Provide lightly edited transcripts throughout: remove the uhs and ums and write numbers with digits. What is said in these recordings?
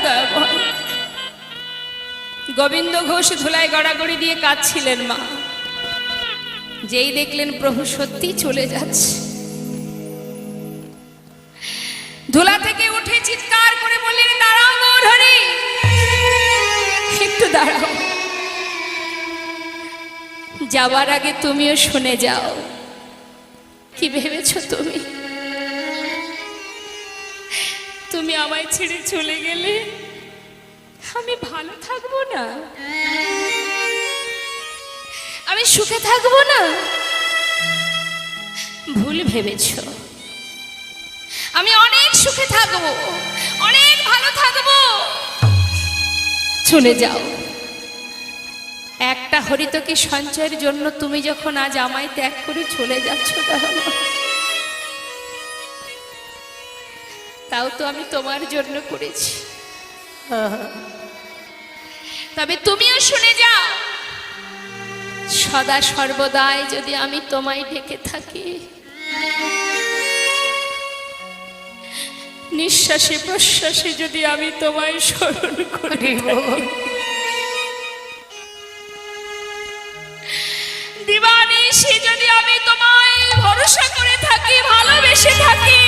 দয়াময়। গোবিন্দ ঘোষ ধুলায় গড়াগড়ি দিয়ে কাঁদছিলেন মা। যেই দেখলেন প্রভু সত্যি চলে যাচ্ছে, ধুলা থেকে উঠে চিৎকার করে বললেন, দাঁড়াও গৌরহরি, একটু দাঁড়াও, যাবার আগে তুমিও শুনে যাও। কি ভেবেছো তুমি? তুমি আমায় ছেড়ে চলে গেলে আমি ভালো থাকবো না, আমি সুখে থাকবো না? ভুল ভেবেছো। আমি অনেক সুখে থাকবো, অনেক ভালো থাকবো। চলে যাও। একটা হরিতকি সঞ্চয়ের জন্য তুমি যখন আজ আমায় ত্যাগ করে চলে যাচ্ছ, তাও তো আমি তোমার জন্য করেছি। তবে তুমিও শুনে যাও, সদা সর্বদাই যদি আমি তোমায় ডেকে থাকি, নিঃশ্বাসে প্রশ্বাসে যদি আমি তোমায় স্মরণ করিব, দিবানিশি যদি আমি তোমায় ভরসা করে থাকি, ভালোবেসে থাকি,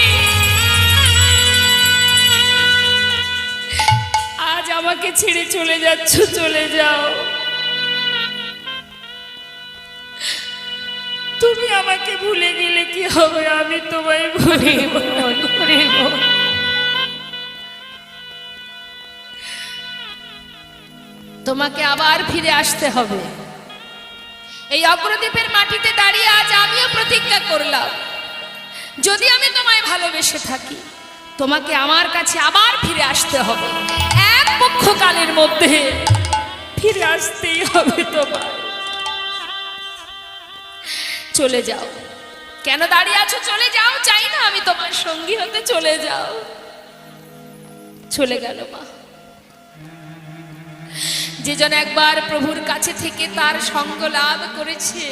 আজ আমাকে ছেড়ে চলে যাচ্ছ, চলে যাও। তুমি আমাকে ভুলে গেলে কি হবে? আমি তোমায় ভুলিব। তোমাকে আবার ফিরে আসতে হবে। এই অগ্রদ্বীপের মাটিতে দাঁড়িয়ে আজ আমিও প্রতিজ্ঞা করলাম, যদি আমি তোমায় ভালোবেসে থাকি, তোমাকে আমার কাছে আবার ফিরে আসতে হবে। এক পক্ষকালের মধ্যে ফিরে আসতেই হবে তোমার। চলে যাও। কেন দাঁড়িয়ে আছো? চলে যাও। চাই না আমি তোমার সঙ্গী হতে, চলে যাও। চলে গেল মা। যে জন একবার প্রভুর কাছে থেকে তার সঙ্গ লাভ করেছে,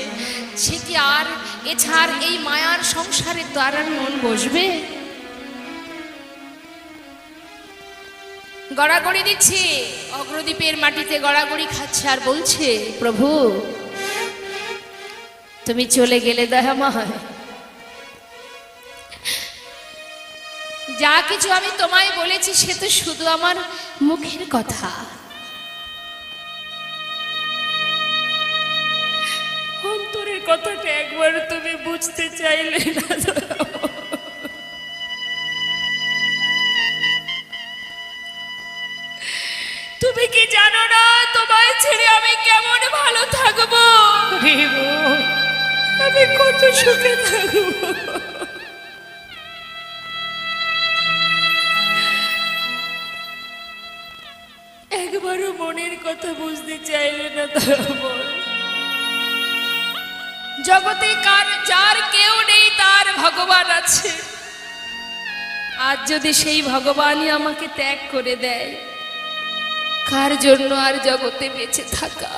সে কি আর এছাড় এই মায়ার সংসারে তার আর মন বসবে? গড়াগড়ি দিচ্ছে, অগ্রদ্বীপের মাটিতে গড়াগড়ি খাচ্ছে আর বলছে, প্রভু তুমি চলে গেলে দয়াময়, যা কিছু আমি তোমায় বলেছি সে তো শুধু আমার মুখের কথা। অন্তরের কথাটা একবার তুমি বুঝতে চাইলে না? তুমি কি জানো না তোমায় ছেড়ে আমি কেমন ভালো থাকবো? আমি কত সুখে থাকবো। একবারও মনের কথা বুঝতে চাইলে না। জগতে যার কেউ নেই তার ভগবান আছে। আজ যদি সেই ভগবানই আমাকে ত্যাগ করে দেয়, কার জন্য আর জগতে বেঁচে থাকা?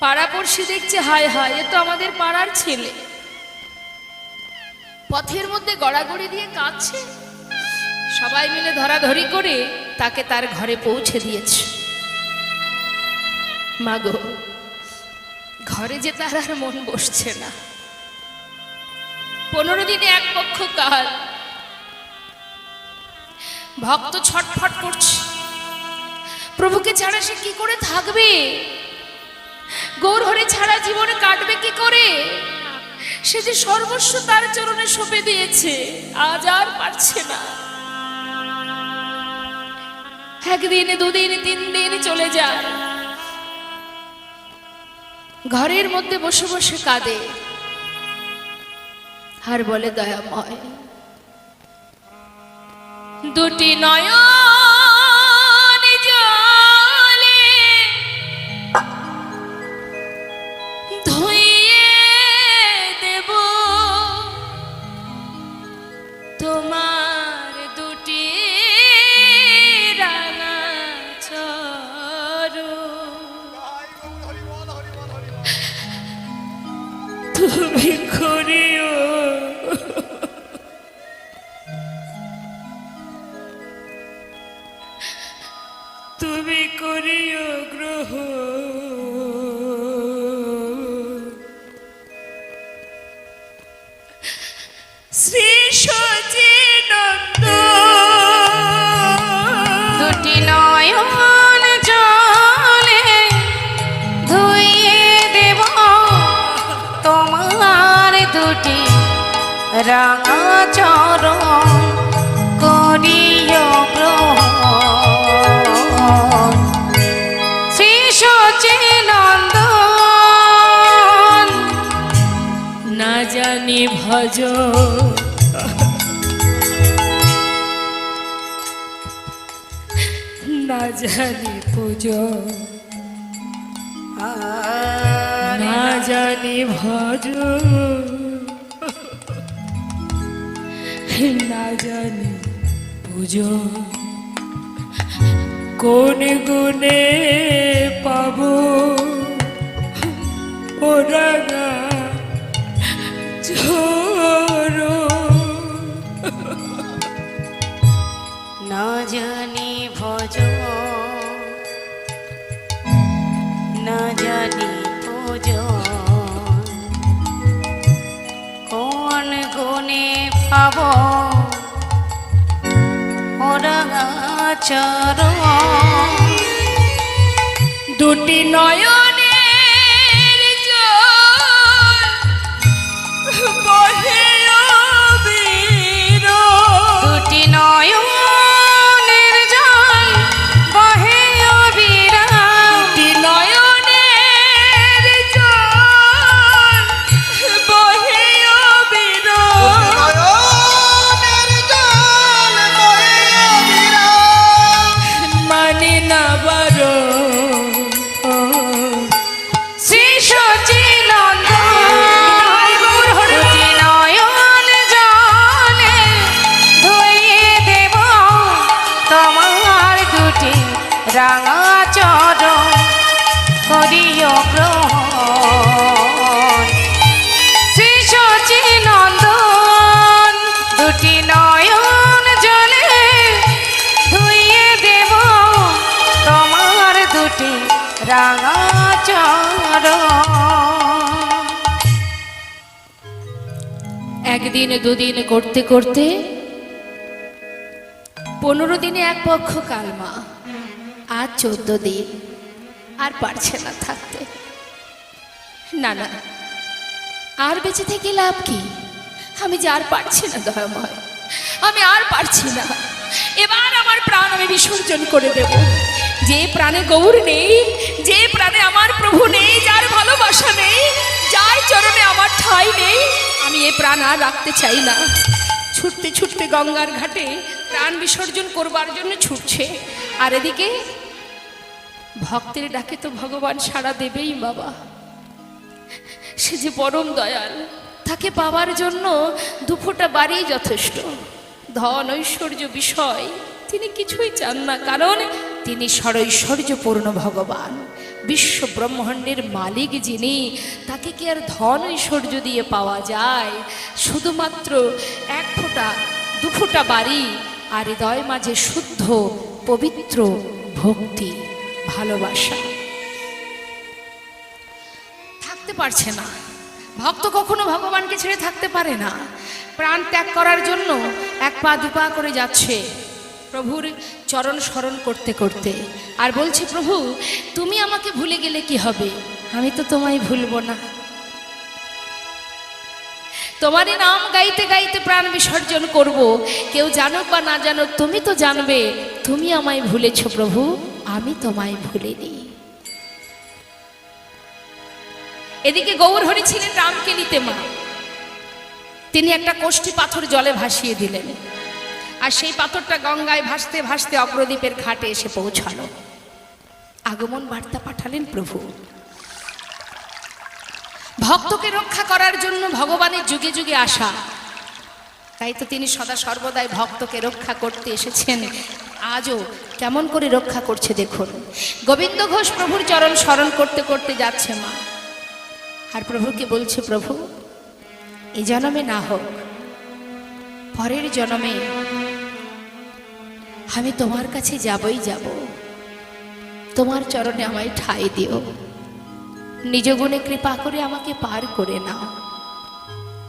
পাড়াপড়শি দেখছে, হায় হায়, এ তো আমাদের পাড়ার ছেলে, পথের মধ্যে গড়াগড়ি দিয়ে কাঁদছে। সবাই মিলে ধরাধরি করে তাকে তার ঘরে পৌঁছে দিয়েছে। মাগো, ঘরে যে তার আর মন বসছে না। 15 দিনে এক পক্ষ কাল, ভক্ত ছটফট করছে, প্রভুকে ছাড়া সে কি করে থাকবে? গৌরহরি ছাড়া জীবনে কাটবে কি করে? সে যে সর্বস্ব তার চরণে সঁপে দিয়েছে, আজ আর পারছে না। একদিন, 2 দিন, 3 দিন চলে যায়। ঘরের মধ্যে বসে বসে কাঁদে আর বলে, দয়াময়, দুটি নয়ন জলে ধুইয়ে দেব তোমার দুটি রাঙা চরণ, তুমি করিও দুটি রাঙা চরণ করিও গ্রহণ। শ্রী সচিনন্দন না জানি ভজ না জানি পুজো না জানি ভজ না জানি পুজো কোন গুণে পাবো ও রাঙা ঝোরো। না জানি ভজ না জানি ভোজ কোন গুণে পাব ওরা চরণ। দুটি নয়নের জল বহে অবির, দুটি নয়নের জল বহে অবিরাম। দুটি নয়নের জল বহে অবির, মানে না বারো শ্রী সচিনন্দন দুটি নয়ন জলে ধুইয়ে দেব তোমার দুটি রাঙা চরণ করিও গ্রহণ। শ্রী সচিনন্দন দুটি নয়ন জলে ধুইয়ে দেব তোমার দুটি রাঙা চরণ। একদিন দুদিন করতে করতে 15 দিনে এক পক্ষ কালমা, আর 14 দিন, আর পারছে না থাকতে। না না, আর বেঁচে থেকে লাভ কি? আমি যে আর পারছি না দয়াময়, আমি আর পারছি না। এবার আমার প্রাণ আমি বিসর্জন করে দেব। যে প্রাণে গৌর নেই, যে প্রাণে আমার প্রভু নেই, যার ভালোবাসা নেই, যার চরণে আমার ঠাঁই নেই, আমি এ প্রাণ আর রাখতে চাই না। ছুটতে ছুটতে গঙ্গার ঘাটে প্রাণ বিসর্জন করবার জন্য ছুটছে, আর এদিকে ভক্তের ডাকে তো ভগবান সাড়া দেবেই বাবা। সে যে পরম দয়াল, তাকে পাওয়ার জন্য দুফোঁটা বাড়ি যথেষ্ট। ধন ঐশ্বর্য বিষয় তিনি কিছুই চান না, কারণ তিনি সরৈশ্বর্যপূর্ণ ভগবান, বিশ্ব ব্রহ্মাণ্ডের মালিক যিনি, তাকে কি আর ধন ঐশ্বর্য দিয়ে পাওয়া যায়? শুধুমাত্র এক ফোঁটা দুফোঁটা বাড়ি আর হৃদয় মাঝে শুদ্ধ পবিত্র ভক্তি ভালোবাসা। থাকতে পারছে না ভক্ত, কখনো ভগবানকে ছেড়ে থাকতে পারে না। প্রাণ ত্যাগ করার জন্য এক পা দুপা করে যাচ্ছে প্রভুর চরণ স্মরণ করতে করতে, আর বলছে, প্রভু তুমি আমাকে ভুলে গেলে কি হবে? আমি তো তোমায় ভুলবো না। তোমারই নাম গাইতে গাইতে প্রাণ বিসর্জন করব। কেউ জানুক বা না জানুক, তুমি তো জানবে তুমি আমায় ভুলেছ প্রভু, আমি তোমায় ভুলিনি। এদিকে গৌর হরি ছিলেন রামকেলিতে মা, তিনি একটা কোষ্ঠী পাথর জলে ভাসিয়ে দিলেন, আর সেই পাথরটা গঙ্গায় ভাসতে ভাসতে অগ্রদ্বীপের ঘাটে এসে পৌঁছালো। আগমন বার্তা পাঠালেন প্রভু। ভক্তকে রক্ষা করার জন্য ভগবানের যুগে যুগে আসা, তাই তো তিনি সদা সর্বদাই ভক্তকে রক্ষা করতে এসেছেন। আজও কেমন করে রক্ষা করছে দেখুন। গোবিন্দ ঘোষ প্রভুর চরণ স্মরণ করতে করতে যাচ্ছে মা, আর প্রভুকে বলছে, প্রভু এই জন্মে না হোক, পরের জন্মে আমি তোমার কাছে যাবই যাব, তোমার চরণে আমায় ঠাঁই দিও, নিজ গুণে কৃপা করে আমাকে পার করে নাও।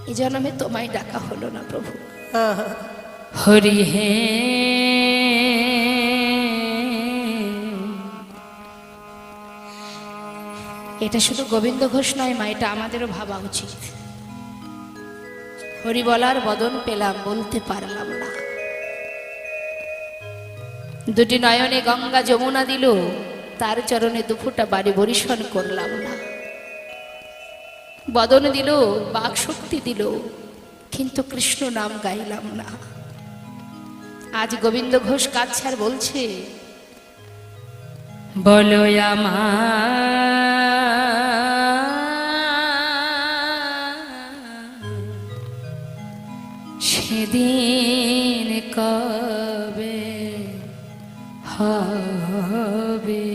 এই জন্মে তোমায় ডাকা হলো না প্রভু। হরি হে এটা শুধু গোবিন্দ ঘোষ নয় মা, এটা আমাদেরও ভাবা উচিত। হরি বলার বদন পেলাম, বলতে পারলাম না। দুটি নয়নে গঙ্গা যমুনা দিল, তার চরণে দুফোঁটা বাড়ি বরিশন করলাম না। বদন দিল, বাক শক্তি দিল, কিন্তু কৃষ্ণ নাম গাইলাম না। আজ গোবিন্দ ঘোষ কাছার বলছে, বলো সেদিন কবে হবে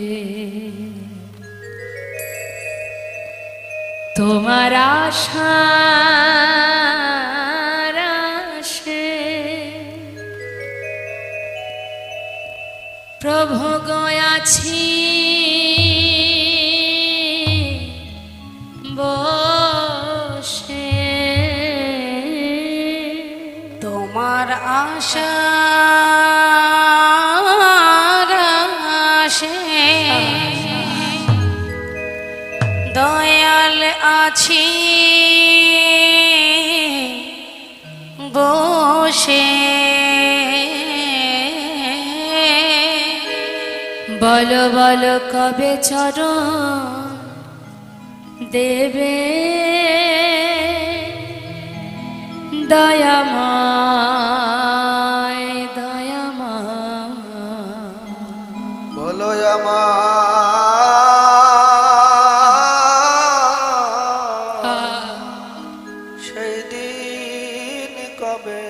তোমার আশার আশে প্রভু গয়াছি বসে তোমার আশা দয়াল আছি বসে, বলো বলো কবে চরণ দেবে দয়াময় দয়াময়। বলো সেই দিন কবে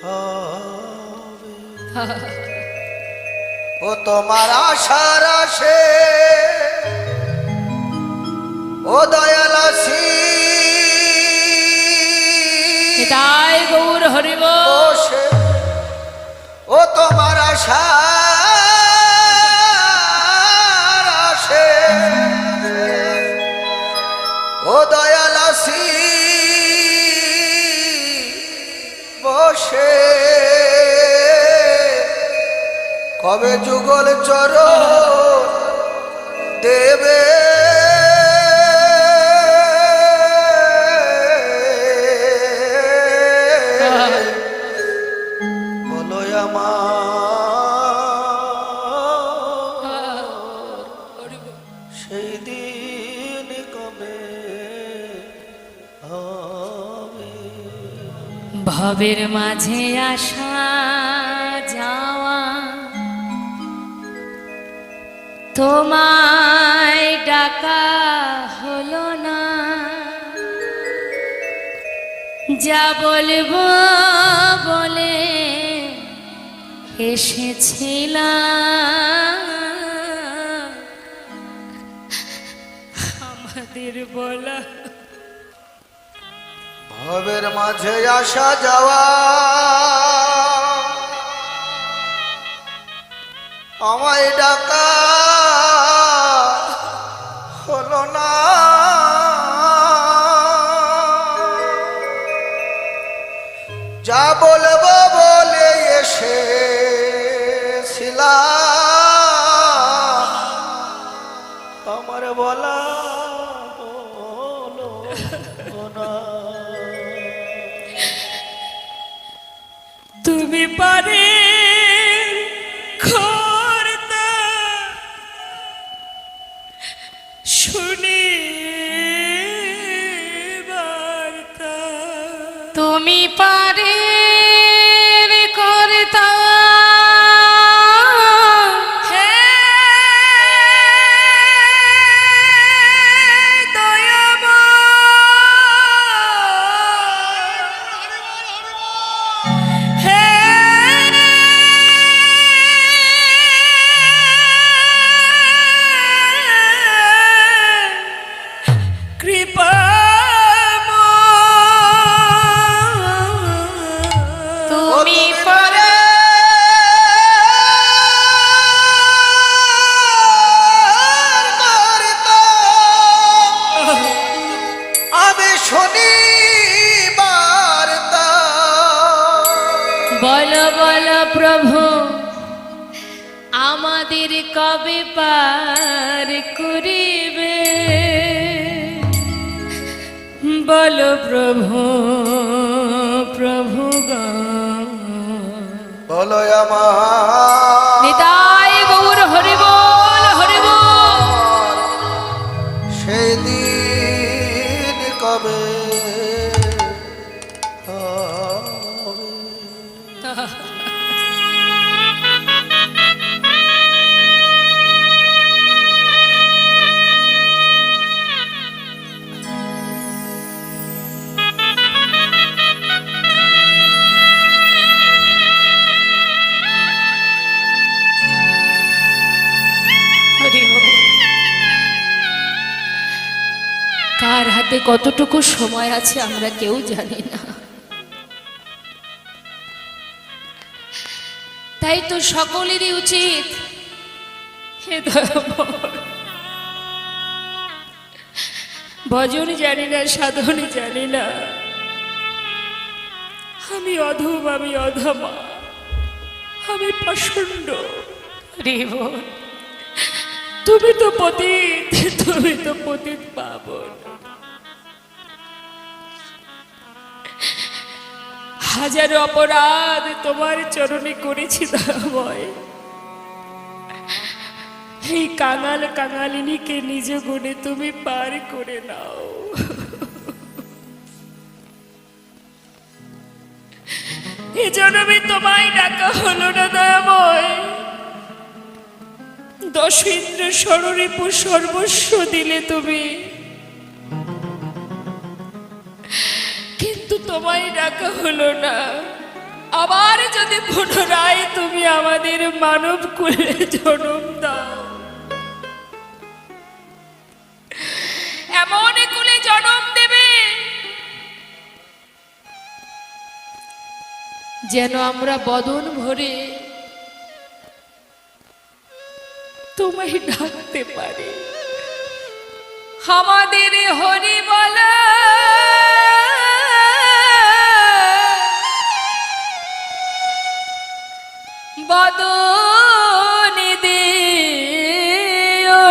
হবে? ও তোমার আশার আশে ও দয়াল আছি তাই গৌর হরিব বসে, ও তোমার আশার আশে ও দয়াল আছি বসে, কবে যুগল চরণ দেবে বলো সেই দিন কবে হবে? ভবের মাঝে আসা যাওয়া তোমায় ডাকা হলো না, যা বলবো বলে এসেছিলাম, আমাদের বলা ভবের মাঝে আসা যাওয়া আমায় ডাকা হলো না, যা বলবো বলে এসেছিলাম, আমার বলা হলো না। তুমি পারে খর্তা শুনি বার্তা, তুমি পারে করতা বলো বলো প্রভু আমাদের কবে পার করিবে, বলো প্রভু প্রভু গান বলো আমার নিতাই গৌর হরি বল হরি বল। সেই দিন কবে হবে? হরি বল। কার হাতে কতটুকু সময় আছে আমরা কেউ জানি না। তাই তো সকলেরই উচিত হে দয়াময়, ভজন জানি না, সাধন জানি না, আমি অধম, আমি অধমা, আমি পাষণ্ড। হরি বল। তুমি তো পতিত, তুমি তো পতিত পাবন। হাজারো অপরাধ তোমার চরণে করেছি দয়াময়। এই কাঙাল কাঙালিনীকে নিজ গুণে তুমি পার করে নাও। এই জন্মে তোমায় ডাকা হলো না দয়াময়। দশ ইন্দ্র ষড়রিপু সর্বস্ব দিলে তুমি, কিন্তু তোমায় ডাকা হলো না। আবার যদি পুনরায় তুমি আমাদের মানব কুলে জন্ম দাও, এমন কুলে জন্ম দেবে যেন আমরা বদন ভরে তোমায় ডাকতে পারি। আমাদের হরি বলা বদন দিও,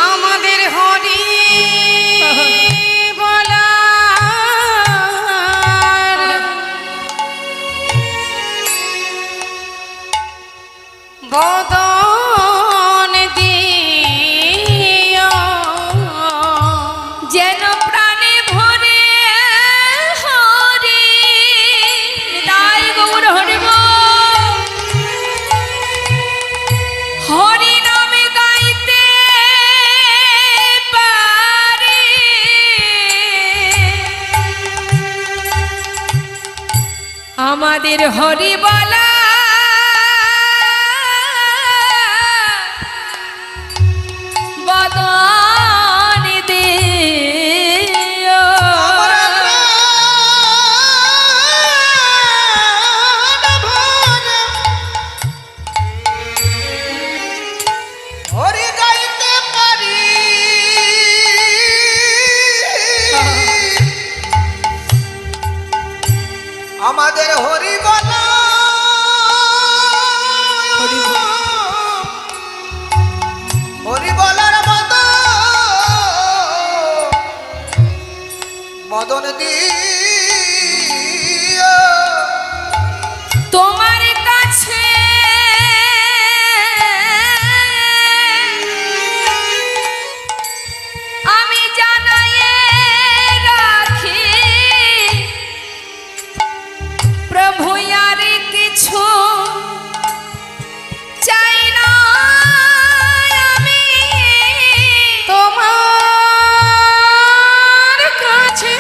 আমাদের হরি বলার বদন দিও, যেন প্রাণে ভরে হরি তাই গৌর হরি বল। হরি নামে গাইতে পারি, আমাদের হরি বলা বদন দিও। হরি গাইতে পারি, আমাদের হরি বলা হরি বলার মদন দিও। তোমার কাছে আমি জানাই রাখি, প্রভু আর কিছু চাই না আমি। তোমার কাছে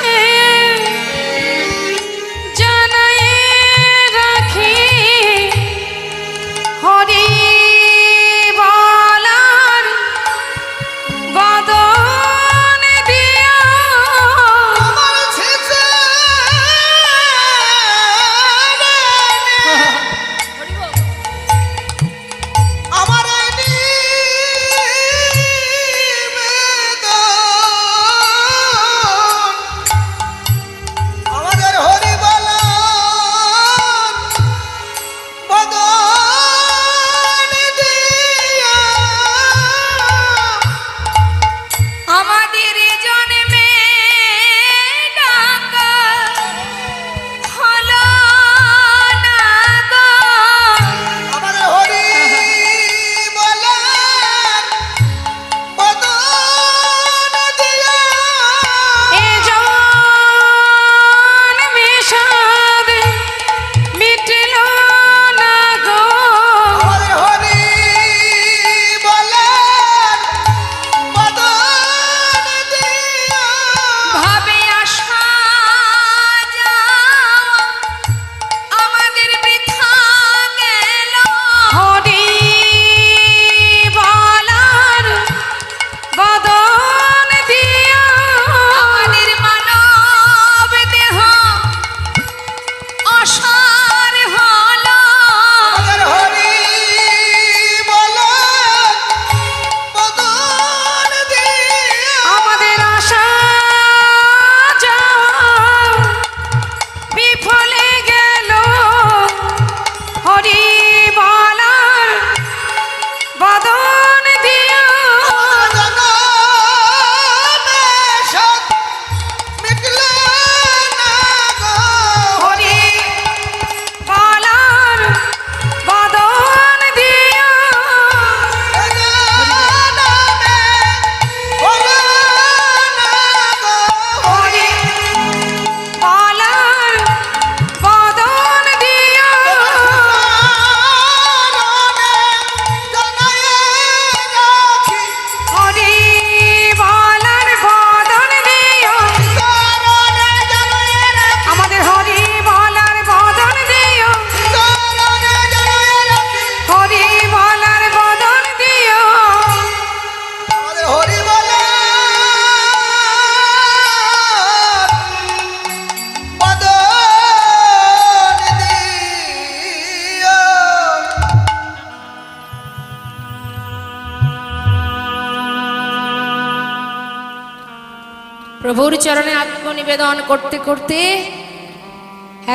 প্রভুর চরণে আত্মনিবেদন করতে করতে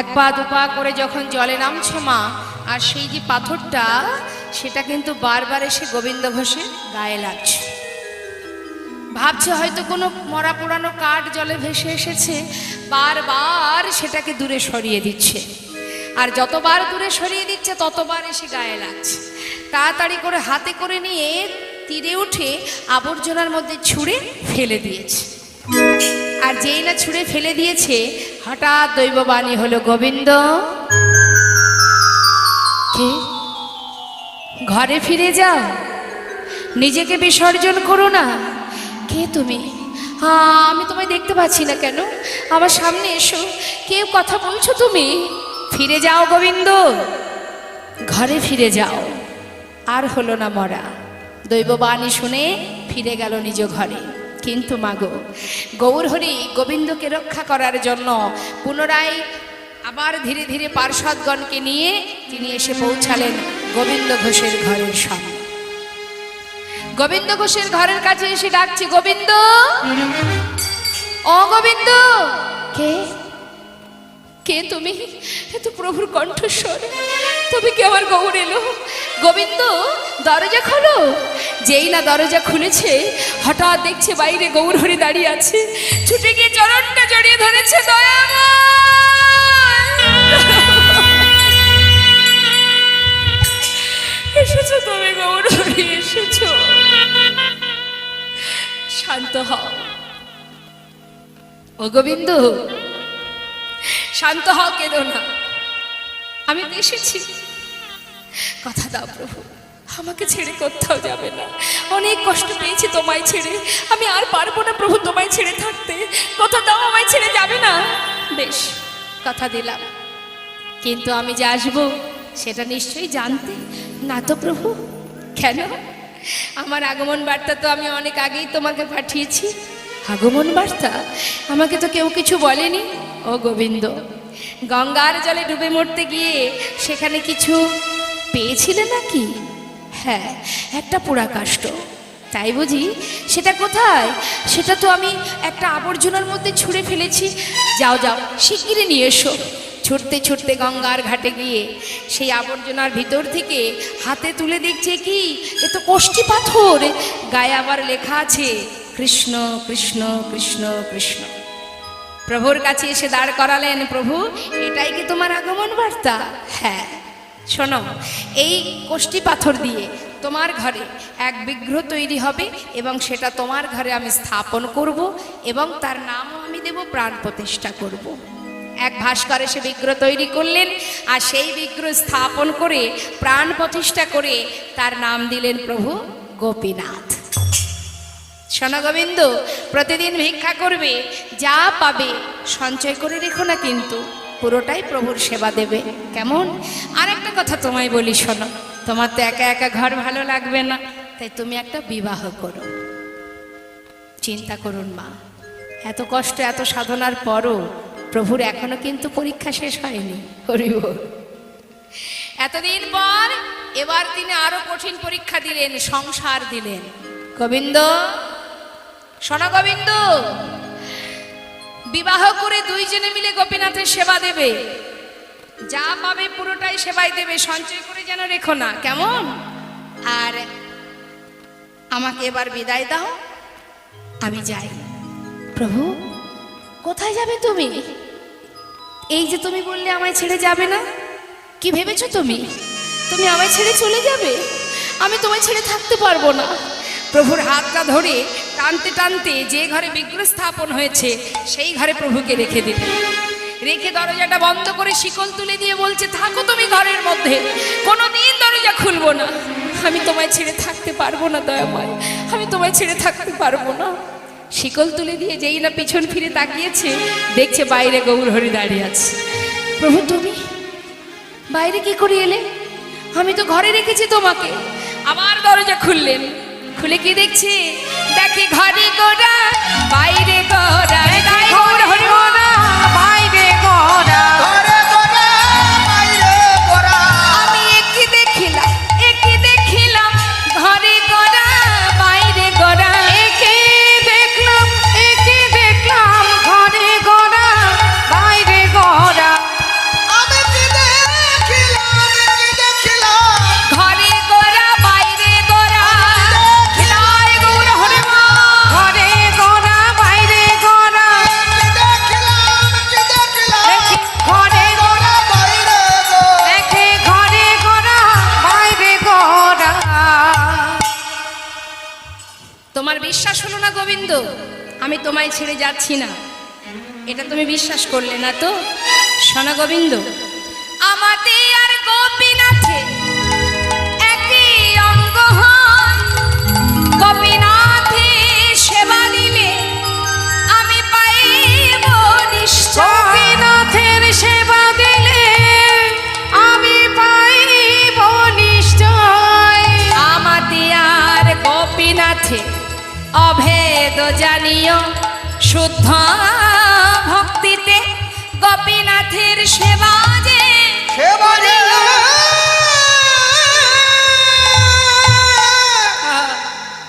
এক পা দুপা করে যখন জলে নামছো মা, আর সেই যে পাথরটা সেটা কিন্তু বারবার এসে গোবিন্দ ঘোষের গায়ে লাগছে। ভাবছে হয়তো কোনো মরা পোড়ানো কাঠ জলে ভেসে এসেছে, বারবার সেটাকে দূরে সরিয়ে দিচ্ছে, আর যতবার দূরে সরিয়ে দিচ্ছে ততবার এসে গায়ে লাগছে। তাড়াতাড়ি করে হাতে করে নিয়ে তীরে উঠে আবর্জনার মধ্যে ছুঁড়ে ফেলে দিয়েছে। আর যেই না ছুঁড়ে ফেলে দিয়েছে, হঠাৎ দৈববাণী হলো, গোবিন্দ কে? ঘরে ফিরে যাও, নিজেকে বিসর্জন করো না। কে তুমি? আমি তোমায় দেখতে পাচ্ছি না কেন? আমার সামনে এসো, কেউ কথা বলছো তুমি? ফিরে যাও গোবিন্দ, ঘরে ফিরে যাও। আর হলো না মরা। দৈববাণী শুনে ফিরে গেল নিজ ঘরে। কিন্তু মাগো, গৌরহরি গোবিন্দকে রক্ষা করার জন্য পুনরায় আবার ধীরে ধীরে পার্ষদগণকে নিয়ে তিনি এসে পৌঁছালেন গোবিন্দ ঘোষের ঘরের সামনে। গোবিন্দ ঘোষের ঘরের কাছে এসে ডাকছে, গোবিন্দ, ও গোবিন্দ। কে? কে তুমি? এ তো প্রভুর কণ্ঠস্বর। তবে কি আমার গৌর এলো? গোবিন্দ, দরজা খোলো। যেই না দরজা খুলেছে, হঠাৎ দেখছে বাইরে গৌরহরি দাঁড়িয়ে আছে। ছুটে গিয়ে চরণটা জড়িয়ে ধরেছে, দয়াময় এসেছো তুমি গৌরহরি, এসেছো। শান্ত হও ও গোবিন্দ, শান্ত হও, কেঁদো না। আমি তো এসেছি। কথা দাও প্রভু, আমাকে ছেড়ে কোথাও যাবে না। অনেক কষ্ট পেয়েছি তোমায় ছেড়ে, আমি আর পারবো না প্রভু তোমায় ছেড়ে থাকতে। কথা দাও, আমায় ছেড়ে যাবে না। বেশ, কথা দিলাম। কিন্তু আমি যে আসবো সেটা নিশ্চয়ই জানতে না তো প্রভু? কেন? আমার আগমন বার্তা তো আমি অনেক আগেই তোমাকে পাঠিয়েছি। আগমন বার্তা? আমাকে তো কেউ কিছু বলেনি। ও গোবিন্দ, গঙ্গার জলে ডুবে মরতে গিয়ে সেখানে কিছু পেয়েছিলে নাকি? হ্যাঁ, একটা পোড়া কাষ্ঠ। তাই বুঝি? সেটা কোথায়? সেটা তো আমি একটা আবর্জনার মধ্যে ছুঁড়ে ফেলেছি। যাও যাও, শিগগিরই নিয়ে এসো। ছুটতে ছুটতে গঙ্গার ঘাটে গিয়ে সেই আবর্জনার ভিতর থেকে হাতে তুলে দেখছে কি, এ তো কোষ্ঠী পাথর। গায়ে আবার লেখা আছে কৃষ্ণ কৃষ্ণ কৃষ্ণ কৃষ্ণ। প্রভুর কাছে এসে দাঁড় করালেন, প্রভু, এটাই কি তোমার আগমন বার্তা? হ্যাঁ, শোনো, এই কোষ্ঠী পাথর দিয়ে তোমার ঘরে এক বিগ্রহ তৈরি হবে এবং সেটা তোমার ঘরে আমি স্থাপন করব এবং তার নামও আমি দেব, প্রাণ প্রতিষ্ঠা করব। এক ভাস্কর এসে বিগ্রহ তৈরি করলেন, আর সেই বিগ্রহ স্থাপন করে প্রাণ প্রতিষ্ঠা করে তার নাম দিলেন প্রভু গোপীনাথ। শোনো গোবিন্দ, প্রতিদিন ভিক্ষা করবে, যা পাবে সঞ্চয় করে রেখো না, কিন্তু পুরোটাই প্রভুর সেবা দেবে। কেমন? আরেকটা কথা তোমায় বলি, শোনো, তোমার তো একা একা ঘর ভালো লাগবে না, তাই তুমি একটা বিবাহ করো। চিন্তা করুন মা, এত কষ্ট এত সাধনার পরও প্রভুর এখনো কিন্তু পরীক্ষা শেষ হয়নি। হরি বল। এতদিন পর এবার তিনি আরো কঠিন পরীক্ষা দিলেন, সংসার দিলেন। গোবিন্দ, শোনো গোবিন্দ, বিবাহ করে দুইজনে মিলে গোপীনাথের সেবা দেবে, যা পাবে পুরোটাই সেবায় দেবে, সঞ্চয় করে যেন রেখো না, কেমন? আর আমাকে এবার বিদায় দাও, আমি যাই। প্রভু, কোথায় যাবে তুমি? এই যে তুমি বললে আমায় ছেড়ে যাবে না, কি ভেবেছো তুমি? তুমি আমায় ছেড়ে চলে যাবে? আমি তোমায় ছেড়ে থাকতে পারবো না। প্রভুর হাতটা ধরে টানতে টানতে যে ঘরে বিগ্রহ স্থাপন হয়েছে সেই ঘরে প্রভুকে রেখে দিলেন। রেখে দরজাটা বন্ধ করে শিকল তুলে দিয়ে বলছে, থাকো তুমি ঘরের মধ্যে, কোনোদিন দরজা খুলবো না। আমি তোমায় ছেড়ে থাকতে পারবো না দয়াময়, আমি তোমায় ছেড়ে থাকতে পারবো না। শিকল তুলে দিয়ে যেই না পিছন ফিরে তাকিয়েছে, দেখছে বাইরে গৌরহরি দাঁড়িয়ে আছে। প্রভু, তুমি বাইরে কি করে এলে? আমি তো ঘরে রেখেছি তোমাকে। আবার দরজা খুললেন, খুলে কি দেখছে? দেখে ঘরে গোড়া, বাইরে গোড়া, গৌরহরি গোড়া, বাইরে গড়া, ঘরে গোরা, বাইরে গোরা। আমি একই দেখিলাম ঘরে গোড়া, বাইরে গোড়া। একে দেখলাম বিশ্বাস হলো না গোবিন্দ, আমি তোমায় ছেড়ে যাচ্ছি না, এটা তুমি বিশ্বাস করলে না তো? শোনো গোবিন্দ, আমাতে আর গোপীনাথে একই অঙ্গ হয়, গোপীনাথে সেবা দিলে আমি পাইব নিশ্চয়। গোপীনাথের সেবা দিলে আমি পাইব নিশ্চয়। আমাতে আর গোপীনাথে অভেদ জানিও, শুদ্ধ ভক্তিতে গোপীনাথের সেবা যে সেবারে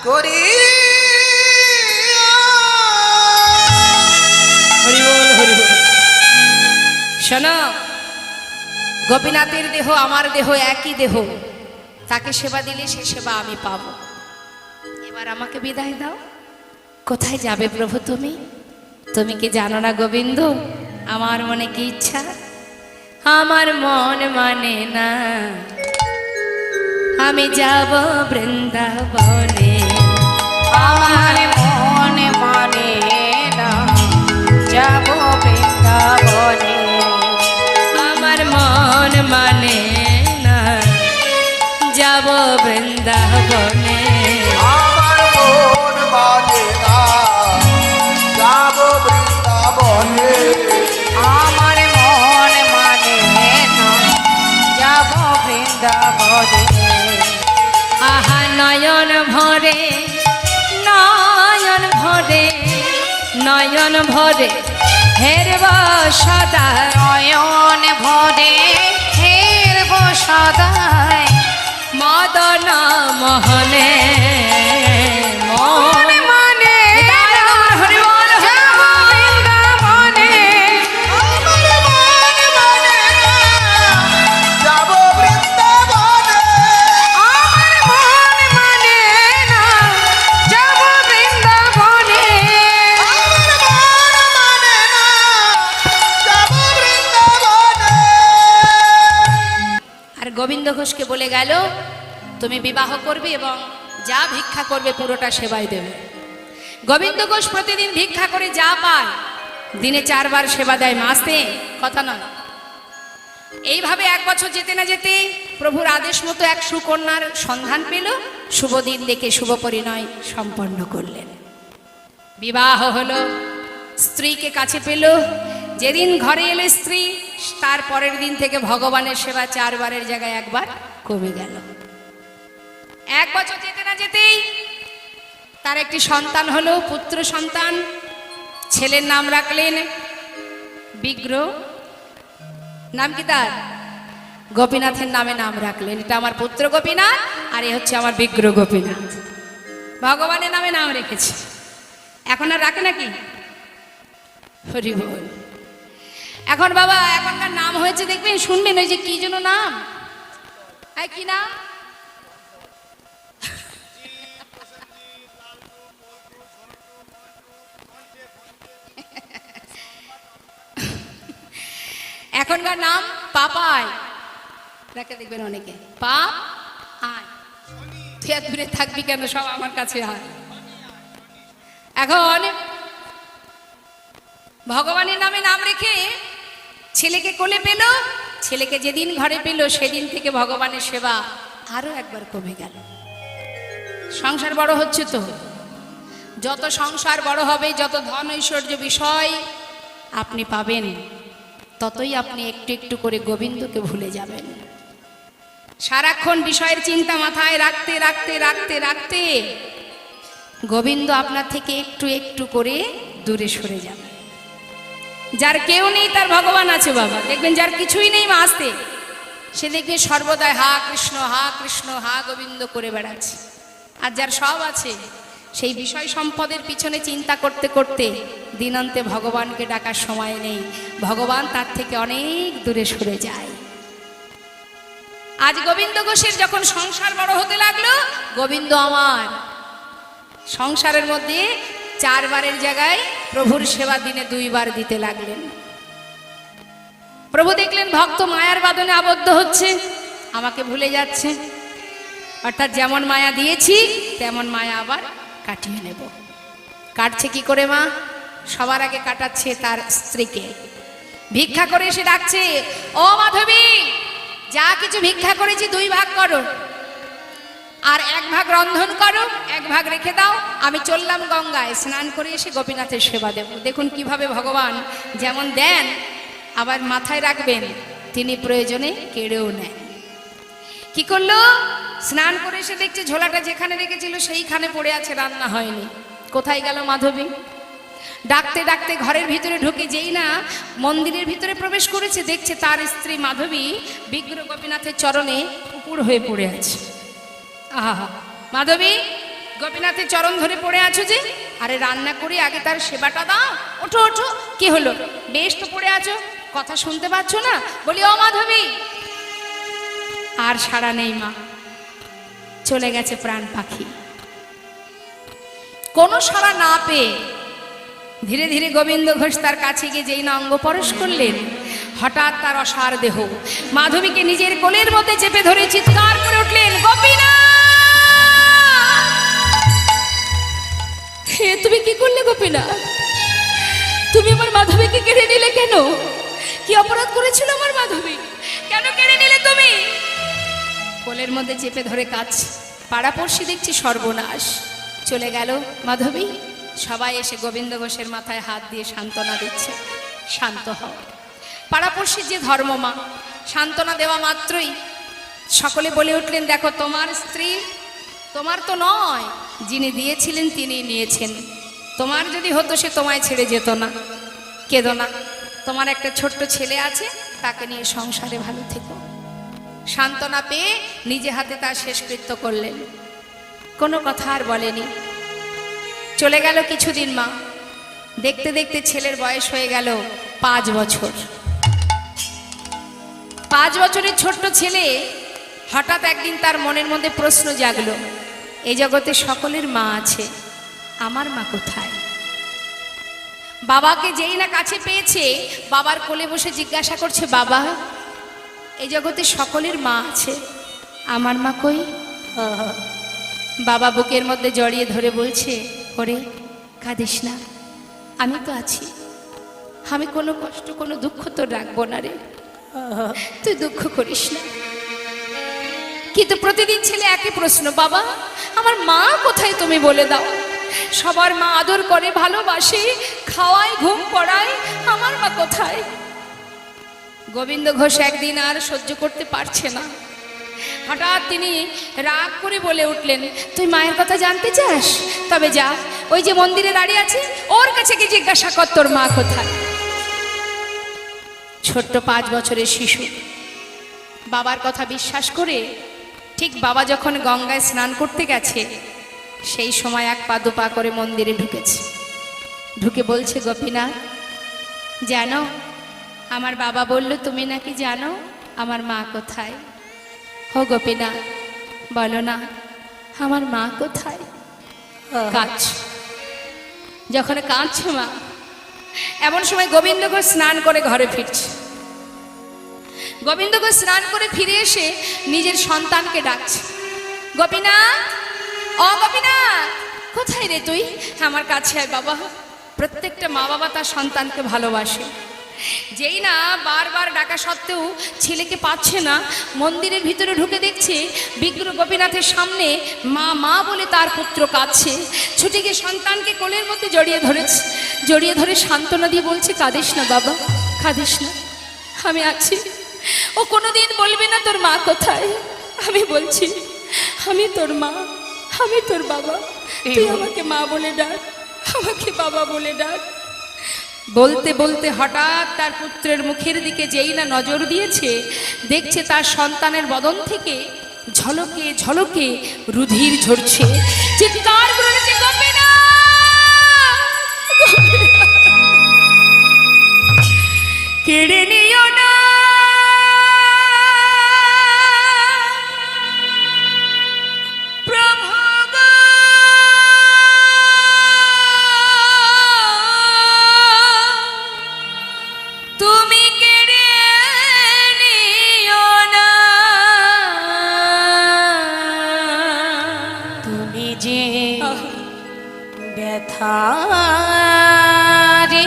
করি হরি বল হরি বল। শোনো, গোপীনাথের দেহ আমার দেহ একই দেহ, তাকে সেবা দিলে সে সেবা আমি পাবো। এবার আমাকে বিদায় দাও। কোথায় যাবে প্রভু তুমি? তুমি কি জানো না গোবিন্দ, আমার মনে কি ইচ্ছা? আমার মন মানে না, আমি যাব বৃন্দাবনে। আমার মন মানে না, যাব বৃন্দাবনে। আমার মন মানে না, যাব বৃন্দাবনে। আমার মন মানে না, যাব বৃন্দাবনে। আমার মন মানে না, যাব বৃন্দাবনে। আহা নয়ন ভরে, নয়ন ভরে, নয়ন ভরে হেরব সদা। নয়ন ভরে হেরব সদায়, মদন মোহনে মন মানে না, হরি বল যাব বৃন্দাবনে। আমার মন মানে না, যাব বৃন্দাবনে। আমার মন মানে না, যাব বৃন্দাবনে। আমার মন মানে না, যাব বৃন্দাবনে। আর গোবিন্দ ঘোষকে বলে গেল, তুমি বিবাহ করবে এবং যা ভিক্ষা করবে পুরোটা সেবায় দেবে। গোবিন্দ ঘোষ প্রতিদিন ভিক্ষা করে যা পায়, দিনে 4 বার সেবা দেয়, মাসে কথা নয়। এইভাবে 1 বছর যেতে না যেতে প্রভুর আদেশ মতো এক সুকন্যার সন্ধান পেল, শুভ দিন দেখে শুভ পরিণয় সম্পন্ন করলেন। বিবাহ হলো, স্ত্রীকে কাছে পেল। যেদিন ঘরে এলো স্ত্রী, তার পরের দিন থেকে ভগবানের সেবা 4 বারের জায়গায় 1 বার কমে গেল। 1 বছর যেতে না যেতেই তার একটি সন্তান হলো, পুত্র সন্তান। ছেলের নাম রাখলেন বিগ্রহ। নাম কি তার? গোপীনাথের নামে নাম রাখলেন। এটা আমার পুত্র গোপীনাথ, আর এ হচ্ছে আমার বিগ্রহ গোপীনাথ। ভগবানের নামে নাম রেখেছে। এখন আর রাখে নাকি? হরি বল। এখন বাবা, এখনকার নাম হয়েছে দেখবেন, শুনবেন ওই যে কি যেন নাম, কি নাম? এখনকার নাম পাপাই রাখে দেখবেন অনেকে, পাপ আয়। তুই এত দূরে থাকবি কেন, সব আমার কাছে আয়। এখন ভগবানের নামে নাম রেখে ছেলেকে কোলে পেল। ছেলেকে যেদিন ঘরে পেল, সেদিন থেকে ভগবানের সেবা আরো 1 বার কমে গেল। সংসার বড় হচ্ছে তো, যত সংসার বড় হবে, যত ধন ঐশ্বর্য বিষয় আপনি পাবেন, ততই আপনি একটু একটু করে গোবিন্দকে ভুলে যাবেন। সারাক্ষণ বিষয়ের চিন্তা মাথায় রাখতে রাখতে রাখতে রাখতে গোবিন্দ আপনার থেকে একটু একটু করে দূরে সরে যাবে। যার কেউ নেই তার ভগবান আছে বাবা। দেখবেন যার কিছুই নেই মা আসতে, সে দেখবে সর্বদাই হা কৃষ্ণ হা গোবিন্দ করে বেড়াচ্ছে। আর যার সব আছে, সেই বিষয় সম্পদের পিছনে চিন্তা করতে করতে দিনান্তে ভগবানকে ডাকার সময় নেই, ভগবান তার থেকে অনেক দূরে সরে যায়। আজ গোবিন্দ ঘোষের যখন সংসার বড় হতে লাগলো, গোবিন্দ আমার সংসারের মধ্যে 4 বারের জায়গায় প্রভুর সেবা দিনে 2 বার দিতে লাগলেন। প্রভু দেখলেন ভক্ত মায়ার বাঁধনে আবদ্ধ হচ্ছে, আমাকে ভুলে যাচ্ছে। অর্থাৎ যেমন মায়া দিয়েছি তেমন মায়া আবার কাটিয়ে নেব। কাটছে কি করে মা? সবার আগে কাটাচ্ছে তার স্ত্রীকে। ভিক্ষা করে এসে ডাকছে, ও মাধবী, যা কিছু ভিক্ষা করেছি 2 ভাগ করো, আর 1 ভাগ রন্ধন করো, 1 ভাগ রেখে দাও। আমি চললাম গঙ্গায়, স্নান করে এসে গোপীনাথের সেবা দেব। দেখুন কিভাবে ভগবান যেমন দেন আবার মাথায় রাখবেন, তিনি প্রয়োজনে কেড়েও নেন। কি করলো? স্নান করে এসে দেখছে ঝোলাটা যেখানে রেখেছিল সেইখানে পড়ে আছে, রান্না হয়নি। কোথায় গেল মাধবী? ডাকতে ডাকতে ঘরের ভিতরে ঢুকে যেই না মন্দিরের ভিতরে প্রবেশ করেছে, দেখছে তার স্ত্রী মাধবী বিগ্রহ গোপীনাথের চরণে উপুড় হয়ে পড়ে আছে। আহা, মাধবী, গোপীনাথের চরণ ধরে পড়ে আছো যে? আরে রান্না করি, আগে তার সেবাটা দাও। ওঠো ওঠো। কি হলো? বেশ তো পড়ে আছো, কথা শুনতে পাচ্ছ না? বলি, ও মাধবী। আর সাড়া নেই মা, চলে গেছে প্রাণ পাখি। কোনো সাড়া না পেয়ে ধীরে ধীরে গোবিন্দ ঘোষ তার কাছে গিয়ে যেই না অঙ্গ পরশ করলেন, হঠাৎ তার অসার দেহ মাধবীকে নিজের কোলের মধ্যে চেপে ধরে চিৎকার করে উঠলেন, গোপীনাথ! হে, তুমি কি করলে গোপীনাথ? তুমি আমার মাধবীকে কেড়ে নিলে কেন? কি অপরাধ করেছিল আমার মাধবী? কেন কেড়ে নিলে তুমি? কোলের মধ্যে চেপে ধরে কাঁদছে। পাড়াপড়শি দেখছি সর্বনাশ, চলে গেল মাধবী। সবাই এসে গোবিন্দ ঘোষের মাথায় হাত দিয়ে সান্ত্বনা দিচ্ছে, শান্ত হও। পাড়াপড়শির যে ধর্ম মা, সান্ত্বনা দেওয়া মাত্রই সকলে বলে উঠলেন, দেখো তোমার স্ত্রী তোমার তো নয়, যিনি দিয়েছিলেন তিনি নিয়েছেন। তোমার যদি হতো সে তোমায় ছেড়ে যেত না। কেঁদো না, তোমার একটা ছোট্ট ছেলে আছে, তাকে নিয়ে সংসারে ভালো থেকো। সান্ত্বনা পেয়ে নিজে হাতে তার শেষকৃত্য করলেন, কোনো কথা আর বলেনি। চলে গেল কিছুদিন মা, দেখতে দেখতে ছেলের বয়স হয়ে গেল 5 বছর। 5 বছরের ছোট্ট ছেলে হঠাৎ একদিন তার মনের মধ্যে প্রশ্ন জাগলো, এই জগতে সকলের মা আছে, আমার মা কোথায়? বাবাকে যেই না কাছে পেয়েছে, বাবার কোলে বসে জিজ্ঞাসা করছে, বাবা, এই জগতে সকলের মা আছে, আমার মা কই? বাবা বুকের মধ্যে জড়িয়ে ধরে বলছে, ওরে কাঁদিস না, আমি তো আছি, আমি কোনো কষ্ট কোনো দুঃখ তো রাখবো না রে, তুই দুঃখ করিস না। কিন্তু প্রতিদিন ছেলে একই প্রশ্ন, বাবা আমার মা কোথায় তুমি বলে দাও। সবার মা আদর করে, ভালোবাসে, খাওয়ায়, ঘুম পড়ায়, আমার মা কোথায়? গোবিন্দ ঘোষ একদিন আর সহ্য করতে পারছে না, হঠাৎ তিনি রাগ করে বলে উঠলেন, তুই মায়ের কথা জানতে চাস? তবে যা, ওই যে মন্দিরে দাঁড়িয়ে আছে ওর কাছে গিয়ে জিজ্ঞাসা কর তোর মা কোথায়। ছোট্ট 5 বছরের শিশু বাবার কথা বিশ্বাস করে ঠিক বাবা যখন গঙ্গায় স্নান করতে গেছে, সেই সময় 1 পা 2 পা করে মন্দিরে ঢুকেছে। ঢুকে বলছে, গোপীনাথ জানো, আমার বাবা বলল তুমি নাকি জানো আমার মা কোথায়। ও গোপীনাথ বলো না, আমার মা কোথায়? কাঁদছ, যখন কাঁদছ মা, এমন সময় গোবিন্দ ঘোষ স্নান করে ঘরে ফিরছে। গোবিন্দ ঘোষ স্নান করে ফিরে এসে নিজের সন্তানকে ডাকছে, গোপীনাথ, ও গোপীনাথ, কোথায় রে তুই? আমার কাছে আয় বাবা। প্রত্যেকটা মা বাবা তার সন্তানকে ভালোবাসে। যেই না বারবার ডাকা সত্ত্বেও ছেলেকে পাচ্ছে না, মন্দিরের ভিতরে ঢুকে দেখছে বিগ্রহ গোপীনাথের সামনে মা মা বলে তার পুত্র কাঁদছে। ছুটে গিয়ে সন্তানকে কোলের মধ্যে জড়িয়ে ধরেছে, জড়িয়ে ধরে সান্ত্বনা দিয়ে বলছে, কাঁদিস না বাবা, কাঁদিস না, আমি আছি। ও কোনোদিন বলবে না তোর মা কোথায়। আমি বলছি, আমি তোর মা, আমি তোর বাবা, তুই আমাকে মা বলে ডাক, আমাকে বাবা বলে ডাক। বলতে বলতে হঠাৎ তার পুত্রের মুখের দিকে যেই না নজর দিয়েছে, দেখছে তার সন্তানের বদন থেকে ঝলকে ঝলকে রুধির ঝরছে। চিৎকার করেছে, কেড়ে নিও না ব্যথা ব্যথা রে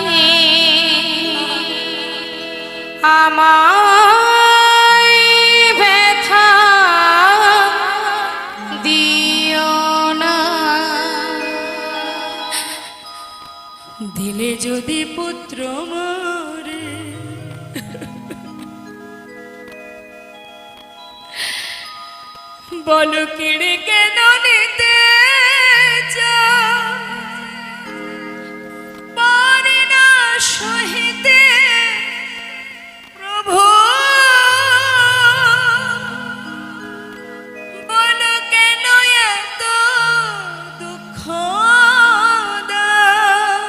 আমায় ব্যথা দিও না দিলে যদি পুত্র মরে বলো কেড়ে কেন নিতে চাও? পারি না সহিতে প্রভু, বলো কেন এত দুঃখ দাও?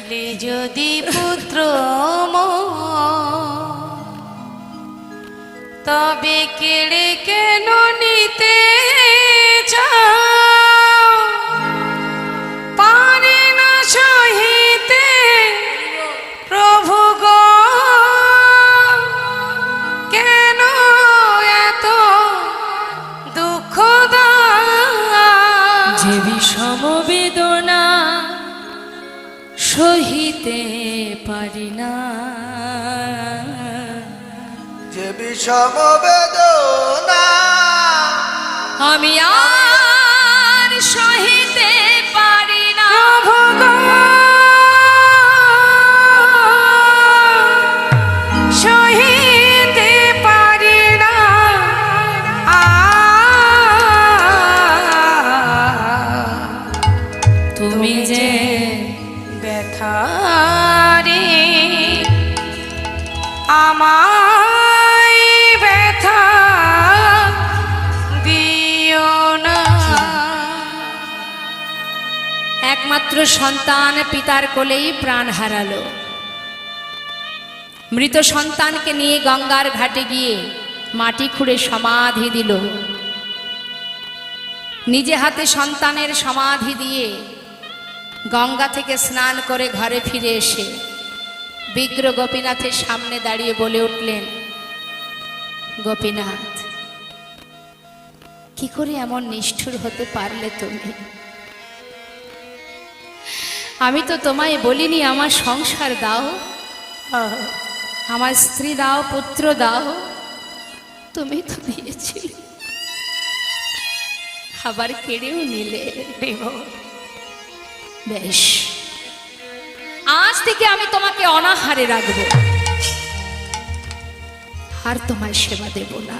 দিলে যদি পুত্র তবে কেড়ে কেন নিতে চাও? পারি না সহিতে প্রভু গো, কেন এত দুঃখ দাও? যে বিষম বেদনা সহিতে পারি না, যে বিষম বেদনা আমি আর সহিতে পারি না। প্রভু গো, সহিতে পারি না। তুমি যে ব্যথা রে আমায় ব্যথা দিও না। একমাত্র সন্তান পিতার কোলেই প্রাণ হারালো। মৃত সন্তানকে নিয়ে গঙ্গার ঘাটে গিয়ে মাটি খুঁড়ে সমাধি দিল। নিজে হাতে সন্তানের সমাধি দিয়ে গঙ্গা থেকে স্নান করে ঘরে ফিরে এসে বিগ্র গোপীনাথের সামনে দাঁড়িয়ে বলে উঠলেন, গোপীনাথ, কি করে এমন নিষ্ঠুর হতে পারলে তুমি? আমি তো তোমায় বলিনি আমার সংসার দাও, আমার স্ত্রী দাও, পুত্র দাও, তুমি তো দিয়েছিলে, আবার কেড়েও নিলে। বেশ, আজ থেকে আমি তোমাকে অনাহারে রাখবো, আর তোমায় সেবা দেব না।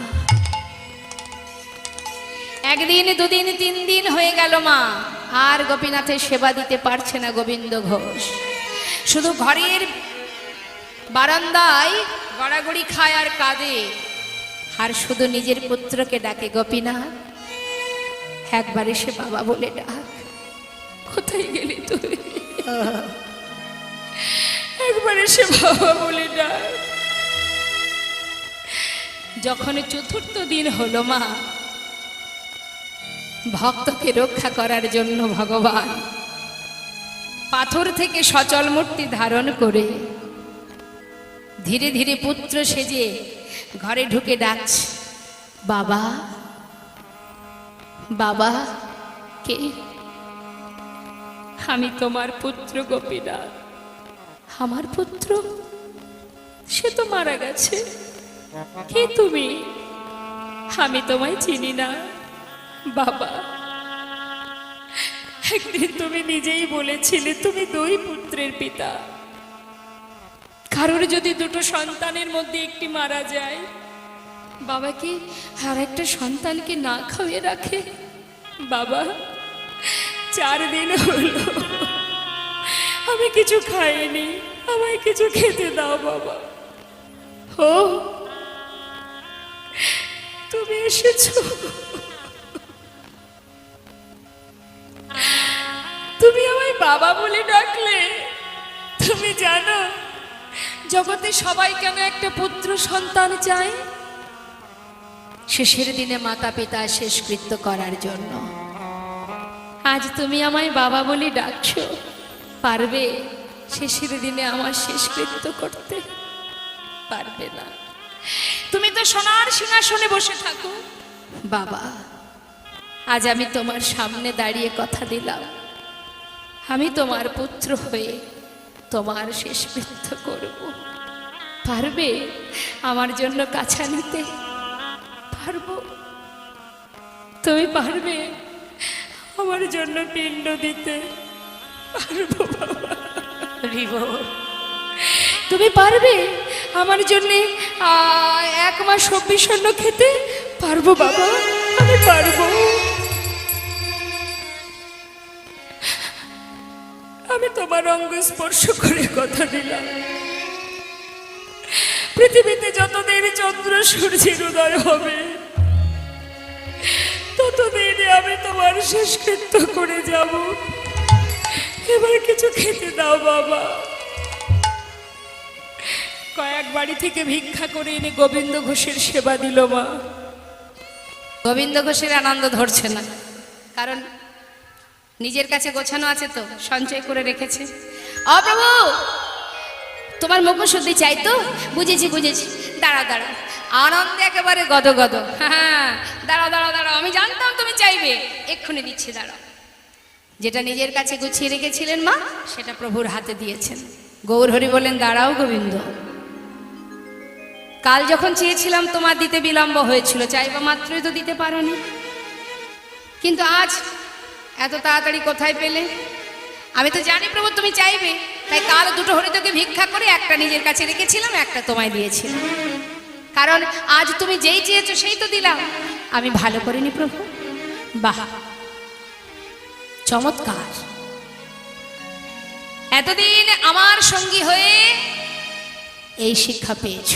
একদিন, দুদিন, 3 দিন হয়ে গেল মা, আর গোপীনাথের সেবা দিতে পারছে না গোবিন্দ ঘোষ। শুধু ঘরের বারান্দায় গড়াগড়ি খায় আর কাঁদে, আর শুধু নিজের পুত্রকে ডাকে, গোপীনাথ একবার এসে বাবা বলে ডাক। কোথায় গেলি তুই? একবার এসে বাবা বলে ডাক। যখন 4র্থ দিন হলো মা, ভক্তকে রক্ষা করার জন্য ভগবান পাথর থেকে সচল মূর্তি ধারণ করে ধীরে ধীরে পুত্র সেজে ঘরে ঢুকে ডাকছে, বাবা, বাবা। কে? আমি তোমার পুত্র গোপীনাথ। আমার পুত্র? সে তো মারা গেছে। কে তুমি? আমি তোমায় চিনি না বাবা। একদিন তুমি নিজেই বলেছিলে তুমি 2 পুত্রের পিতা। কারোর যদি 2টো সন্তানের মধ্যে একটি মারা যায়, বাবা কি আর একটা সন্তানকে না খাওয়িয়ে রাখে? বাবা, 4 দিন হলো আমি কিছু খাইনি, আমায় কিছু খেতে দাও বাবা। ও, তুমি এসেছো। তুমি আমায় বাবা বলে ডাকলে। তুমি জানো জগতে সবাই কেন একটা পুত্র সন্তান চায়? শেষের দিনে মাতা পিতা শেষকৃত্য করার জন্য। আজ তুমি আমায় বাবা বলে ডাকছো, পারবে শেষের দিনে আমার শেষকৃত্য করতে? পারবে না। তুমি তো সোনার সিংহাসনে বসে থাকো। বাবা, আজ আমি তোমার সামনে দাঁড়িয়ে কথা দিলাম, আমি তোমার পুত্র হয়ে তোমার শেষ কৃত্য করব। পারবে আমার জন্য কাছা নিতে? পারবো? তুমি পারবে আমার জন্য পিণ্ড দিতে? পারবো বাবা। তুমি পারবে আমার জন্যে 1 মাস সবজি সৈন্য খেতে? পারবো বাবা, আমি পারবো। আমি তোমার অঙ্গ স্পর্শ করে কথা দিলাম, পৃথিবীতে যতদিন চন্দ্র সূর্যের উদয় হবে ততদিনে আমি তোমার শেষকৃত্য করে যাব। এবার কিছু খেতে দাও বাবা। কয়েক বাড়ি থেকে ভিক্ষা করে এনে গোবিন্দ ঘোষের সেবা দিল মা। গোবিন্দ ঘোষের আনন্দ ধরছে না, কারণ নিজের কাছে গোছানো আছে তো, সঞ্চয় করে রেখেছে। ও প্রভু, তোমার মুখশুদ্ধি চাই তো? বুঝেছি বুঝেছি, দাঁড়া দাঁড়া। আনন্দে একেবারে গদগদ। হ্যাঁ, দাঁড়াও দাঁড়াও দাঁড়াও, আমি জানতাম তুমি চাইবে, এক্ষুনি দিচ্ছি, দাঁড়াও। যেটা নিজের কাছে গুছিয়ে রেখেছিলেন মা, সেটা প্রভুর হাতে দিয়েছেন। গৌরহরি বলেন, দাঁড়াও গোবিন্দ, কাল যখন চেয়েছিলাম তোমার দিতে বিলম্ব হয়েছিল, চাইবা মাত্রই তো দিতে পারোনি, কিন্তু আজ এত তাড়াতাড়ি কোথায় পেলে? আমি তো জানি প্রভু তুমি চাইবে, তাই কাল 2 হরিতকে ভিক্ষা করে একটা নিজের কাছে রেখেছিলাম, একটা তোমায় দিয়েছিলাম। কারণ আজ তুমি যেই চেয়েছো সেই তো দিলাম। আমি ভালো করিনি প্রভু? বাহ, চমৎকার। এতদিন আমার সঙ্গী হয়ে এই শিক্ষা পেয়েছ।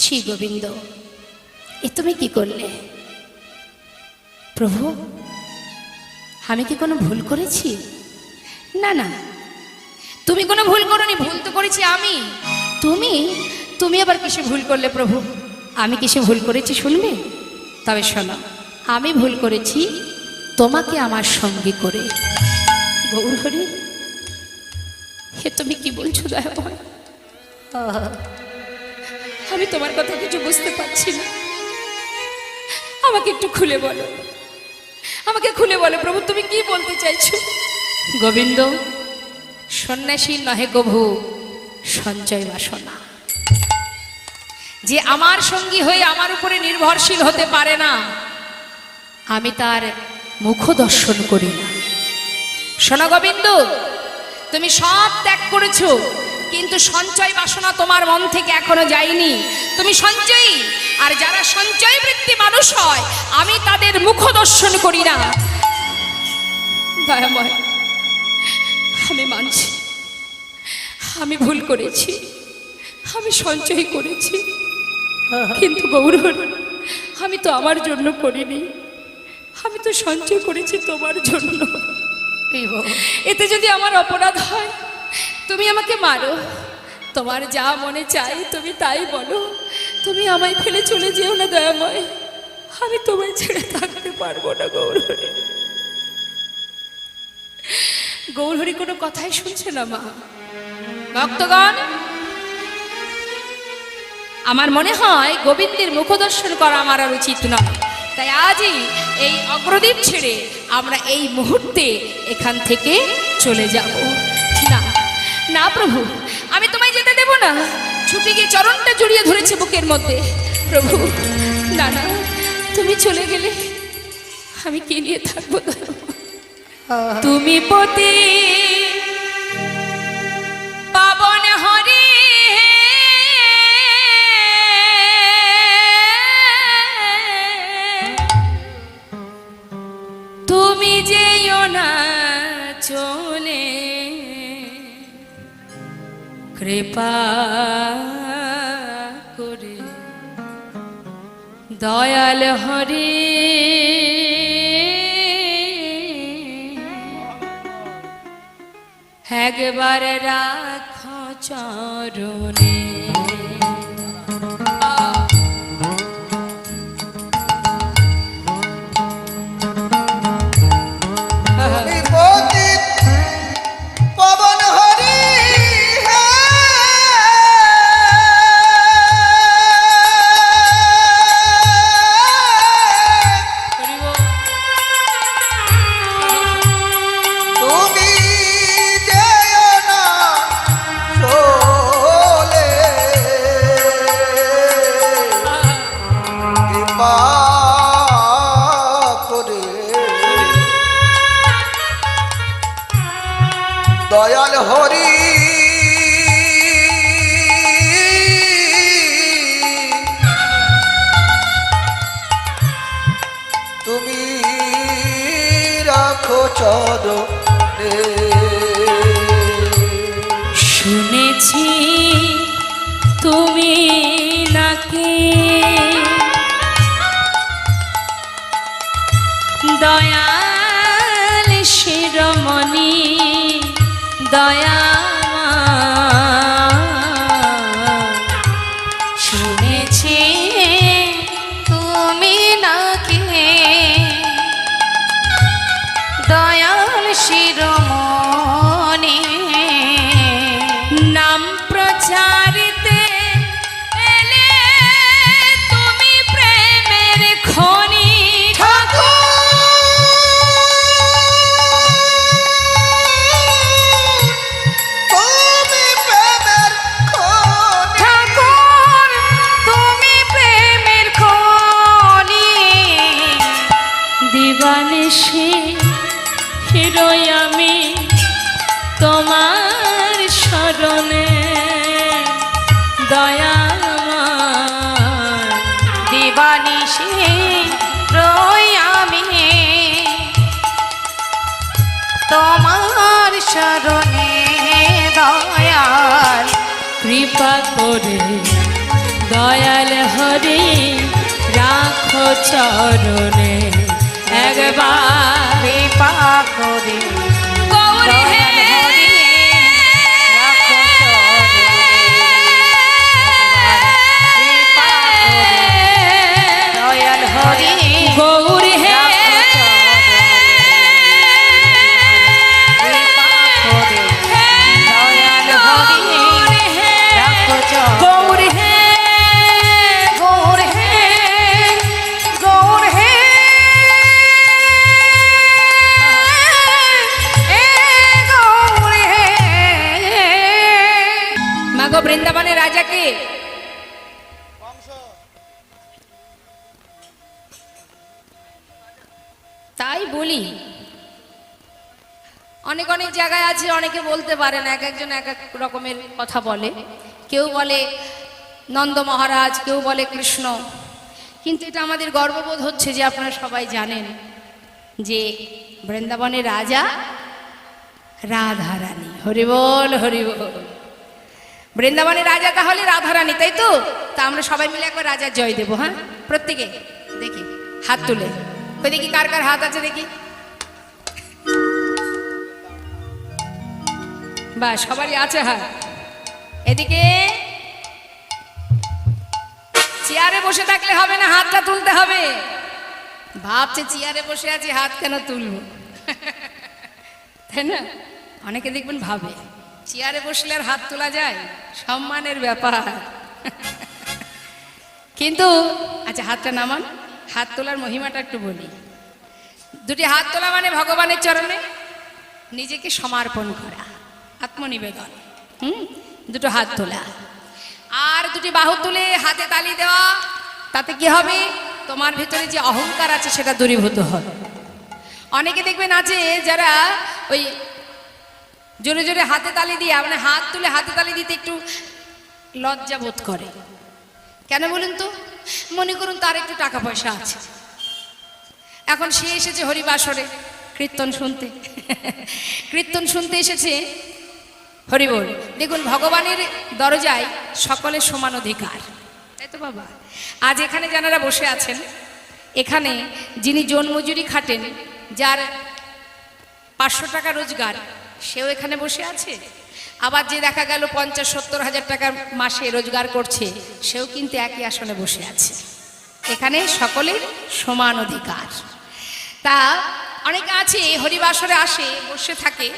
ছি গোবিন্দ, এ তুমি কি করলে? প্রভু, আমি কি কোনো ভুল করেছি? না না, তুমি কোনো ভুল করোনি, ভুল তো করেছি আমি। তুমি আবার কিসে ভুল করলে প্রভু? আমি কিসে ভুল করেছি শুনবে? তবে শোনো, আমি ভুল করেছি তোমাকে আমার সঙ্গী করে। গৌরহরি, হে তুমি কি বলছো দয়াময়? আমি তোমার কথা কিছু বুঝতে পারছি না, আমাকে একটু খুলে বলো, আমাকে খুলে বলো প্রভু, তুমি কি বলতে চাইছো? গোবিন্দ, সন্ন্যাসী নহে গভু সঞ্চয় বাসনা। যে আমার সঙ্গী হয়ে আমার উপরে নির্ভরশীল হতে পারে না, আমি তার মুখ দর্শন করি না। শোনো গোবিন্দ, তুমি সব ত্যাগ করেছো, কিন্তু সঞ্চয় বাসনা তোমার মন থেকে এখনো যায়নি। তুমি সঞ্চয়ী, আর যারা সঞ্চয় বৃত্তি মানুষ হয়, আমি তাদের মুখ দর্শন করি না। দয়াময়, আমি মানছি আমি ভুল করেছি, আমি সঞ্চয় করেছি, কিন্তু গৌরহরি, আমি তো আমার জন্য করিনি, আমি তো সঞ্চয় করেছি তোমার জন্য। এতে যদি আমার অপরাধ হয়, তুমি আমাকে মারো, তোমার যা মনে চাই তুমি তাই বলো, তুমি আমায় ফেলে চলে যেও না দয়াময়, আমি তোমায় ছেড়ে থাকতে পারবো না গৌরহরি। গৌরহরি কোনো কথাই শুনছে না মা। ভক্তগণ, আমার মনে হয় গোবিন্দের মুখদর্শন করা আমার আর উচিত নয়, তাই আজই এই অগ্রদীপ ছেড়ে আমরা এই মুহূর্তে এখান থেকে চলে যাব। না না প্রভু, আমি তোমায় যেতে দেব না। ছুটে গিয়ে চরণটা জড়িয়ে ধরেছে বুকের মধ্যে। প্রভু, না না, তুমি চলে গেলে আমি কি নিয়ে থাকবো? তুমি পতি পাবন হরি, তুমি যেও না চলে, কৃপা করে দয়াল হরি, একবার রাখো চরণে। পবন হরি দয়াল হরি তুমি রাখো চরণে। শুনেছি তুমি নাকি দয়াল শিরোমণি দয়া শুনেছি তুমি নাকি দয়াল শিরোমণি নাম প্রচারিতে এলে তুমি প্রেমের খনি তুমি প্রেমের খনি। ঠাকুর তুমি প্রেমের খনি দিবানিশি হিরোই আমি তোমার শরণে দয়া দিবানিশি রই আমি তোমার শরণে দয়াল কৃপা করে দয়াল হরি রাখো চরণে একবার কৃপা করে গৌর হে দয়াল হরি রাখো চরণে। কৃপা করে দয়াল হরি গৌর হে কৃপা করে দয়াল হরি রাখো চরণে। গৌর হে গৌর হে গৌর হে গৌর হে মাগো বৃন্দাবনের রাজাকে তাই বলি অনেক অনেক জায়গায় আছে, অনেকে বলতে পারে না, এক একজন এক এক রকমের কথা বলে। কেউ বলে নন্দ মহারাজ, কেউ বলে কৃষ্ণ। কিন্তু এটা আমাদের গর্ববোধ হচ্ছে যে আপনারা সবাই জানেন যে বৃন্দাবনের রাজা রাধারানী। হরি বল হরি বল। বৃন্দাবনের রাজা তাহলে রাধারানী, তাই তো? তা আমরা সবাই মিলে একবার রাজার জয় দেবো। হ্যাঁ, প্রত্যেকে দেখি হাত তুলে। ওই দেখি কার কার হাত আছে দেখি। বা সবারই আছে হাত। এদিকে চেয়ারে বসে থাকলে হবে না, হাতটা তুলতে হবে। ভাবছে চেয়ারে বসে আছি, হাত কেন তুলবো? তাই না? অনেকে দেখবেন ভাবে চেয়ারে বসলে আর হাত তোলা যায়, সম্মানের ব্যাপার। কিন্তু আচ্ছা হাতটা নামান। হাত তোলার মহিমাটা একটু বলি। দুটি হাত তোলা মানে ভগবানের চরণে নিজেকে সমর্পণ করা, আত্মনিবেদন। দুটো হাত তোলা আর দুটি বাহু তুলে হাতে তালি দেওয়া। তাতে কি হবে? তোমার ভিতরে যে অহংকার আছে সেটা দূরীভূত হবে। অনেকে দেখবেন আছে যারা ওই জোরে জোরে হাতে তালি দিয়ে, মানে হাত তুলে হাতে তালি দিতে একটু লজ্জা বোধ করে। কেন বলুন তো? মনে করুন তার একটু টাকা পয়সা আছে, এখন সে এসেছে হরিবাসরে কীর্তন শুনতে। কীর্তন শুনতে এসেছে, হরি বল। দেখুন ভগবানের দরজায় সকলের সমান অধিকার, তাই তো বাবা? আজ এখানে যারা বসে আছেন, এখানে যিনি জন্মজুরি খাটেন, যার 500 টাকা রোজগার, সেও এখানে বসে আছে। আবার যে দেখা গেল 50-70 হাজার টাকা মাসে রোজগার করছে, সেও কিন্তু একই আসনে বসে আছে। এখানে সকলের সমান অধিকার। তা অনেকে আছে হরিবাসরে আসে, বসে থাকে।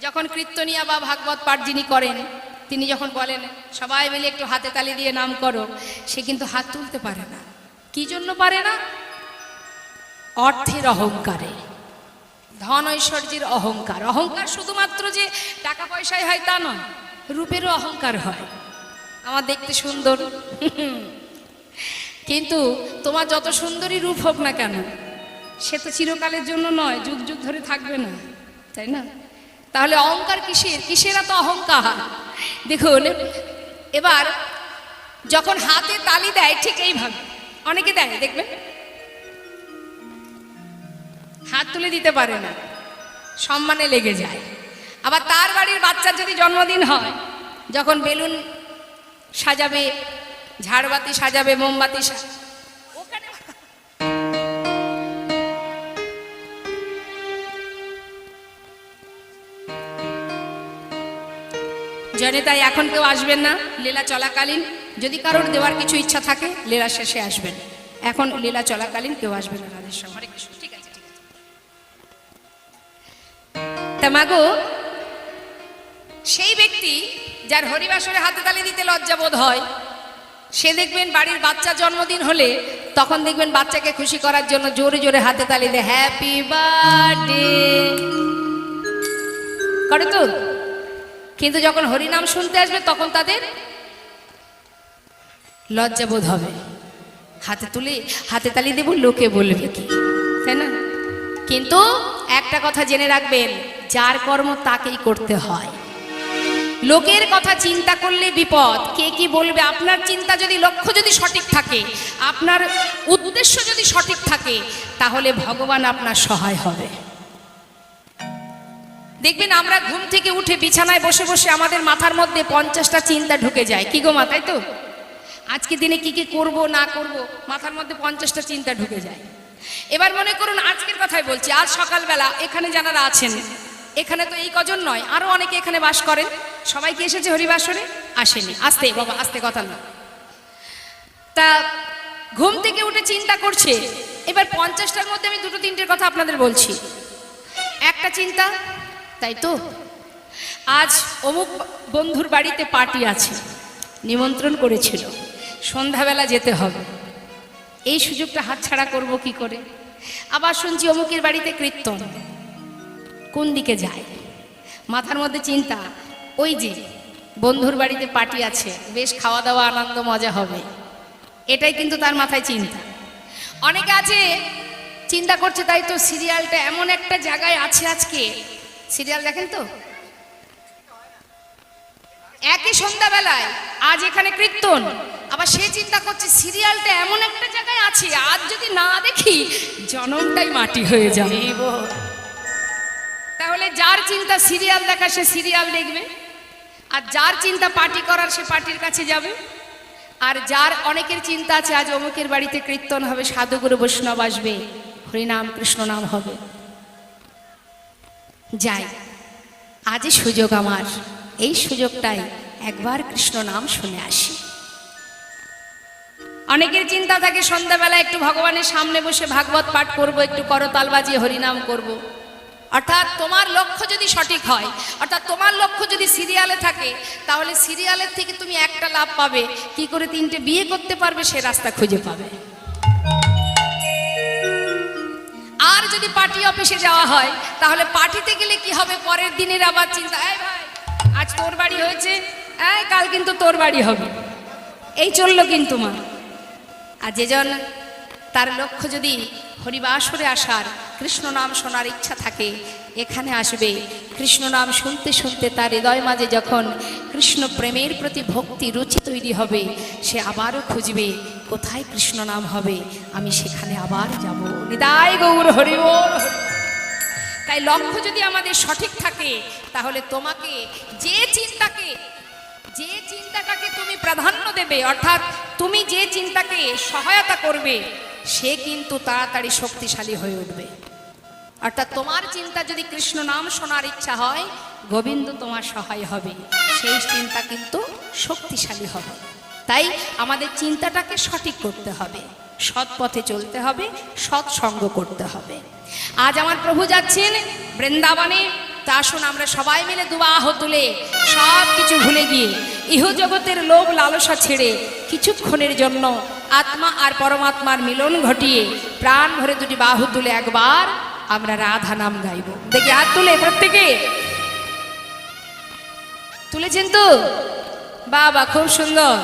যখন কীর্তনিয়া বা ভাগবত পাঠ যিনি করেন, তিনি যখন বলেন সবাই মিলে একটু হাতে তালি দিয়ে নাম করো, সে কিন্তু হাত তুলতে পারে না। কি জন্য পারে না? অর্থের অহংকারে, ধন ঐশ্বর্যের অহংকার। অহংকার শুধুমাত্র যে টাকা পয়সায় হয় তা নয়, রূপেরও অহংকার হয়। আমার দেখতে সুন্দর, কিন্তু তোমার যত সুন্দরী রূপ হোক না কেন, সে তো চিরকালের জন্য নয়, যুগ যুগ ধরে থাকবে না, তাই না? তাহলে অহংকার কিসের? কিসের এত অহংকার? দেখুন, এবার যখন হাতে তালি দেয় ঠিক এইভাবে অনেকে দেয়, দেখবেন হাত তুলে দিতে পারে না, সম্মানে লেগে যায়। আবার তার বাড়ির বাচ্চার যদি জন্মদিন হয়, যখন বেলুন সাজাবে, ঝাড়বাতি সাজাবে, মোমবাতি ওখানে জনে তাই এখন কেউ আসবেন না লীলা চলাকালীন। যদি কারোর দেওয়ার কিছু ইচ্ছা থাকে লীলা শেষে আসবেন, এখন লীলা চলাকালীন কেউ আসবেন না। রাধের সঙ্গে হরে কৃষ্ণ। ঠিক আছে, ঠিক আছে। তা মাগো, সেই ব্যক্তি যার হরিবাসরে হাতে তালি দিতে লজ্জা বোধ হয়, সে দেখবেন বাড়ির বাচ্চা জন্মদিন হলে তখন দেখবেন বাচ্চাকে খুশি করার জন্য জোরে জোরে হাতে তালি দেয়, হ্যাপি বার্থডে করে তো। কিন্তু যখন হরিনাম শুনতে আসবে তখন তাদের লজ্জা বোধ হবে, হাতে তুলে হাতে তালি দেব, লোকে বলবে কি, তাই না? কিন্তু একটা কথা জেনে রাখবেন, যার কর্ম তাকেই করতে হয়। লোকের কথা চিন্তা করলে বিপদ, কে কি বলবে। আপনার চিন্তা যদি, লক্ষ্য যদি সঠিক থাকে, আপনার উদ্দেশ্য যদি সঠিক থাকে, তাহলে ভগবান আপনার সহায় হবে। দেখবেন আমরা ঘুম থেকে উঠে বিছানায় বসে বসে আমাদের মাথার মধ্যে 50টা চিন্তা ঢুকে যায়, কি গো মা, তাই তো? আজকে দিনে কি কি করব না করব, মাথার মধ্যে 50টা চিন্তা ঢুকে যায়। এবার মনে করুন আজকের কথাই বলছি, আজ সকালবেলা এখানে যারা আছেন, এখানে তো এই কজন নয়, আরো অনেকে এখানে বাস করেন, সবাই কি এসেছে হরিবাসরে? আসেনি। আস্তে বাবা, আস্তে কথা না। তা ঘুম থেকে উঠে চিন্তা করছে। এবার 50টার মধ্যে আমি দুটো তিনটের কথা আপনাদের বলছি। একটা চিন্তা, তাই তো আজ অমুক বন্ধুর বাড়িতে পার্টি আছে, নিমন্ত্রণ করেছিল, সন্ধ্যাবেলা যেতে হবে, এই সুযোগটা হাতছাড়া করব কি করে। আবার শুনছি অমুকের বাড়িতে কীর্তন, কোন দিকে যায়? মাথার মধ্যে চিন্তা, ওই যে বন্ধুর বাড়িতে পার্টি আছে, বেশ খাওয়া দাওয়া আনন্দ মজা হবে, এটাই কিন্তু তার মাথায় চিন্তা। অনেকে আছে চিন্তা করছে, তাই তো সিরিয়ালটা এমন একটা জায়গায় আছে, আজকে সিরিয়াল দেখেন তো, একই সন্ধ্যাবেলায় আজ এখানে কীর্তন, আবার সে চিন্তা করছে সিরিয়ালটা এমন একটা জায়গায় আছে, আজ যদি না দেখি জনমটাই মাটি হয়ে যাবে। তাহলে যার চিন্তা সিরিয়াল দেখা সে সিরিয়াল দেখবে, আর যার চিন্তা পার্টি করার সে পার্টির কাছে যাবে। আর যার অনেকের চিন্তা আছে আজ অমুকের বাড়িতে কীর্তন হবে, সাধুগুরু বৈষ্ণব আসবে, হরিনাম কৃষ্ণ নাম হবে, যাই আজই সুযোগ আমার, এই সুযোগটাই একবার কৃষ্ণ নাম শুনে আসি। অনেকের চিন্তা থাকে সন্ধ্যাবেলা একটু ভগবানের সামনে বসে ভাগবত পাঠ করব, একটু করতাল বাজিয়ে হরিনাম করব। অর্থাৎ তোমার লক্ষ্য যদি সঠিক হয়, অর্থাৎ তোমার লক্ষ্য যদি সিরিয়ালে থাকে, তাহলে সিরিয়ালের থেকে তুমি একটা লাভ পাবে, কি করে 3টে বিয়ে করতে পারবে সে রাস্তা খুঁজে পাবে। আর যদি পার্টি অফিসে যাওয়া হয়, তাহলে পার্টিতে গেলে কি হবে, পরের দিনের আবার চিন্তা, এই ভাই আজ তোর বাড়ি হয়েছে, এই কাল কিন্তু তোর বাড়ি হবে, এই চললো কিন্তু মা। আর যেজন তার লক্ষ্য যদি হরিবাসরে আসার, কৃষ্ণ নাম শোনার ইচ্ছা থাকে, এখানে আসবে। কৃষ্ণ নাম শুনতে শুনতে তার হৃদয় মাঝে যখন কৃষ্ণ প্রেমের প্রতি ভক্তি রুচি তৈরি হবে, সে আবারও খুঁজবে কোথায় কৃষ্ণ নাম হবে, আমি সেখানে আবার যাব। নিতাই গৌর হরি বল। তাই লক্ষ্য যদি আমাদের সঠিক থাকে, তাহলে তোমাকে যে চিন্তাটাকে তুমি প্রাধান্য দেবে, অর্থাৎ তুমি যে চিন্তাকে সহায়তা করবে, সে কিন্তু তাড়াতাড়ি শক্তিশালী হয়ে উঠবে। অর্থাৎ তোমার চিন্তা যদি কৃষ্ণ নাম শোনার ইচ্ছা হয়, গোবিন্দ তোমার সহায় হবে, সেই চিন্তা কিন্তু শক্তিশালী হবে। তাই আমাদের চিন্তাটাকে সঠিক করতে হবে, সৎ পথে চলতে হবে, সৎসঙ্গ করতে হবে। আজ আমার প্রভু যাচ্ছেন বৃন্দাবনে, তা আসুন আমরা সবাই মিলে দুবাহ তুলে সব কিছু ভুলে গিয়ে ইহ জগতের লোভ লালসা ছেড়ে কিছুক্ষণের জন্য আত্মা আর পরমাত্মার মিলন ঘটিয়ে প্রাণ ভরে দুটি বাহু তুলে একবার আমরা রাধা নাম গাইব। দেখি হাত তুলে প্রত্যেকে, তুলেছেন তো? বাবা খুব সুন্দর।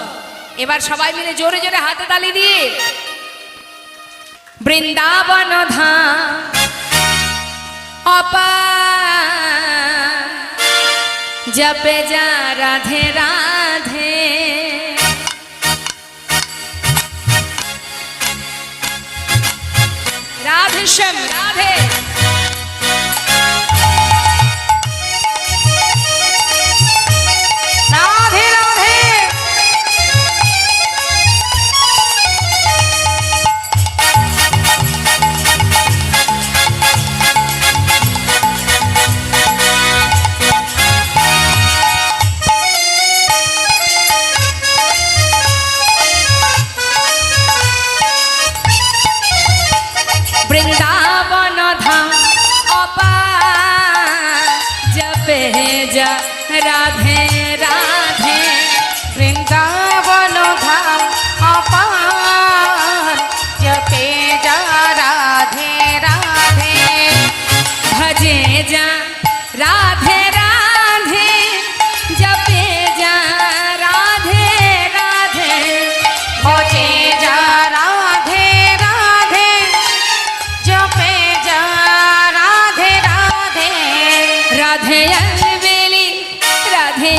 এবার সবাই মিলে জোরে জোরে হাতে তালি দিয়ে বৃন্দাবন ধাম অপার जपे जा राधे राधे। राधे श्याम राधे। राधे राधे। वृंदावन धाम अपार जपे जा राधे राधे। वृंदावन धाम अपार जपे जा राधे राधे। भजे जा राधे राधे जपे जा राधे राधे। भजे जा राधे राधे जपे जा राधे राधे। राधे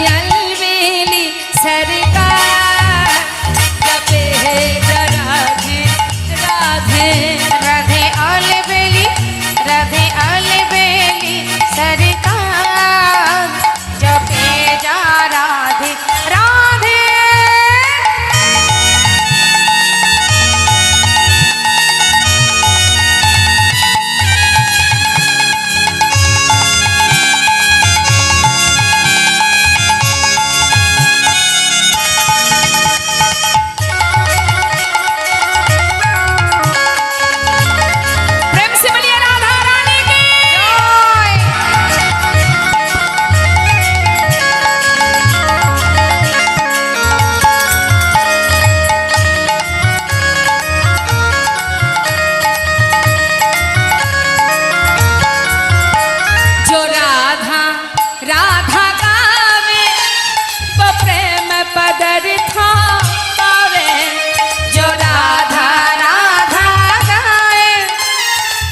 अलबेली सरकार जपे जा राधे राधे। राधे अलबेली सरकार जपे जा राधे राधे। प्रेम से बोलिए राधा रानी की जय। जो राधा राधा गावे वो प्रेम पदरथा पावे। जो राधा राधा गाए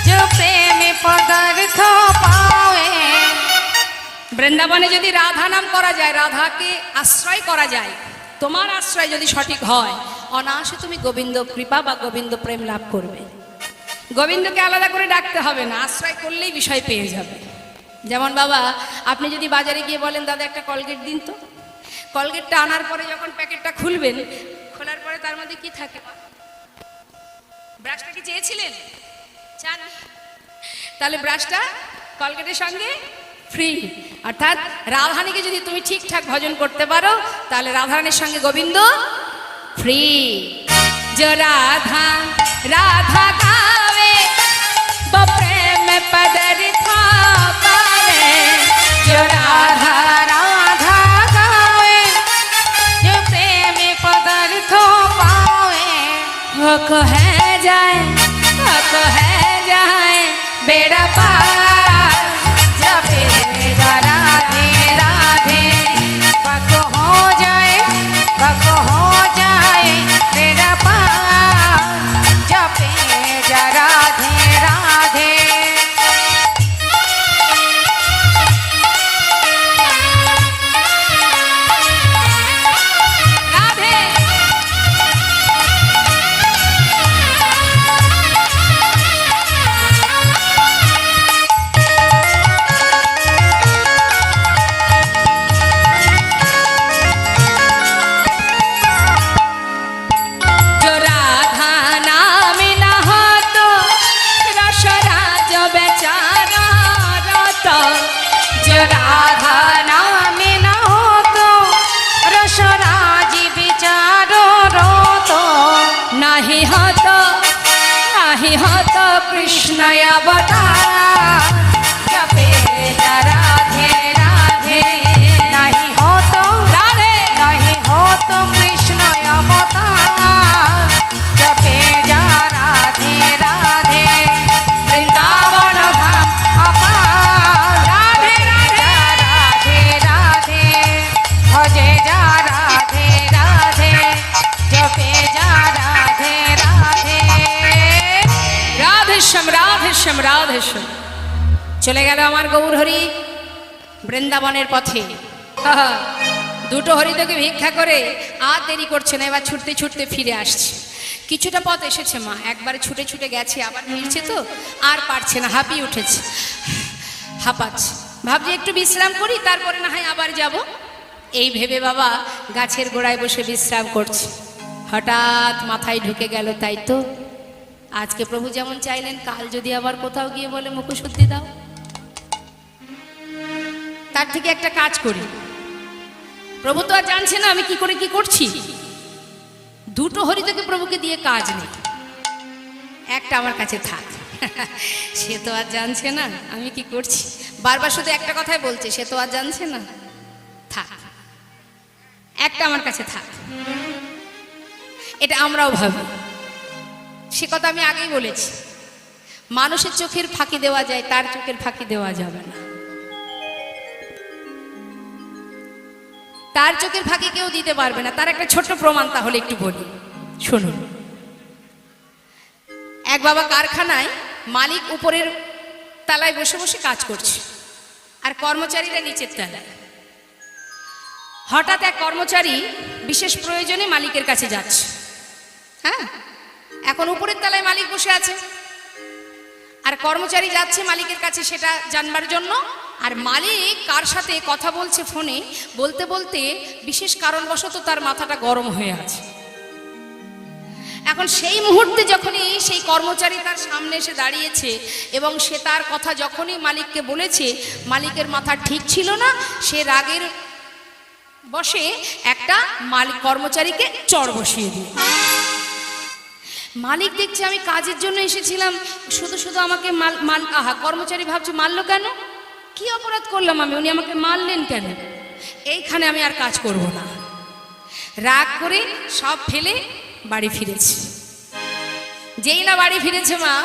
जो प्रेम पदार्थ पावे। বৃন্দাবনে যদি রাধা নাম করা যায়, রাধাকে আশ্রয় করা যায়, তোমার আশ্রয় যদি সঠিক হয়, অনায়াসে তুমি গোবিন্দ কৃপা বা গোবিন্দ প্রেম লাভ করবে। গোবিন্দকে আলাদা করে ডাকতে হবে না, আশ্রয় করলেই বিষয় পেয়ে যাবে। যেমন বাবা, আপনি যদি বাজারে গিয়ে বলেন দাদা একটা কলগেট দিন তো, কলগেটটা আনার পরে যখন প্যাকেটটা খুলবেন, খোলার পরে তার মধ্যে কি থাকে? ব্রাশটা কি চেয়েছিলেন? চান? তাহলে ব্রাশটা কলগেটের সঙ্গে ফ্রি। অর্থাৎ রাধারানীকে যদি তুমি ঠিকঠাক ভজন করতে পারো, তাহলে রাধারানীর সঙ্গে গোবিন্দ ফ্রি। जो राधा राधा गावे वो प्रेम पदरथा पावे। जो राधा राधा गावे जो प्रेम पदार्थ पावे। वो कहे जाए बेड़ा पार जपे जा राधे राधे। पक हो जाए बेड़ा पार जपे जा राधे राधे। राधे। जो राधा नाम न हो तो रसराज बेचारा रोता। जो राधा नाम न हो तो रसराज विचारो रोतो। नहीं हो तो कृष्ण अवतार जपे जा राधे राधे। नहीं हो तो राधे। कृष्ण अवतार जपे जा राधे राधे। वृंदावन धाम अपार राधे राधे राधे। भजे जा राधे राधे जपे जा राधे राधे। राधे श्याम চলে গেল আমার গৌর হরি বৃন্দাবনের পথে। আহা, দুটো হরিতকে ভিক্ষা করে আর দেরি করছে না, এবার ছুটতে ছুটতে ফিরে আসছে। কিছুটা পথ এসেছে মা, একবারে ছুটে ছুটে গেছে, আবার ফিরছে তো আর পারছে না, হাঁপিয়ে উঠেছে, হাঁপাচ্ছে। ভাবছি একটু বিশ্রাম করি, তারপরে না হয় আবার যাব। এই ভেবে বাবা গাছের গোড়ায় বসে বিশ্রাম করছে। হঠাৎ মাথায় ঢুকে গেল, তাই তো আজকে প্রভু যেমন চাইলেন, কাল যদি আবার কোথাও গিয়ে বলে মুখশুদ্ধি দাও, তার থেকে একটা কাজ করি। প্রভু তো আর জানছে না আমি কি করে কি করছি। দুটো হরিতকে প্রভুকে দিয়ে কাজ নেই, একটা আমার কাছে থাক। সে তো আর জানছে না আমি কি করছি, বারবার শুধু একটা কথাই বলছে, সে তো আর জানছে না, থাক একটা আমার কাছে থাক। এটা আমরাও ভাবি, সে কথা আমি আগেই বলেছি। মানুষের চোখের ফাঁকি দেওয়া যায়, তার চোখের ফাঁকি দেওয়া যাবে না। তার চোখের ফাঁকি কেউ দিতে পারবে না। তার একটা ছোট্ট প্রমাণ তাহলে একটু বলি, শুনুন। এক বাবা কারখানায় মালিক উপরের তলায় বসে বসে কাজ করছে, আর কর্মচারীরা নিচের তলায়। হঠাৎ এক কর্মচারী বিশেষ প্রয়োজনে মালিকের কাছে যাচ্ছে। হ্যাঁ, এখন উপরের তলায় মালিক বসে আছে, আর কর্মচারী যাচ্ছে মালিকের কাছে সেটা জানবার জন্য। আর মালিক কার সাথে কথা বলছে ফোনে, বলতে বলতে বিশেষ কারণবশত তার মাথাটা গরম হয়ে আছে। এখন সেই মুহূর্তে যখনই সেই কর্মচারী তার সামনে এসে দাঁড়িয়েছে এবং সে তার কথা যখনই মালিককে বলেছে, মালিকের মাথা ঠিক ছিল না, সে রাগের বসে একটা মালিক কর্মচারীকে চড় বসিয়ে দিয়ে। মালিক দেখছে আমি কাজের জন্য এসেছিলাম, শুধু শুধু আমাকে কর্মচারী ভাবছে মারলো কেন, কি অপরাধ করলাম আমি, উনি আমাকে মারলেন কেন, এইখানে আমি আর কাজ করব না। রাগ করে সব ফেলে বাড়ি ফিরেছে। যেই না বাড়ি ফিরেছে মা,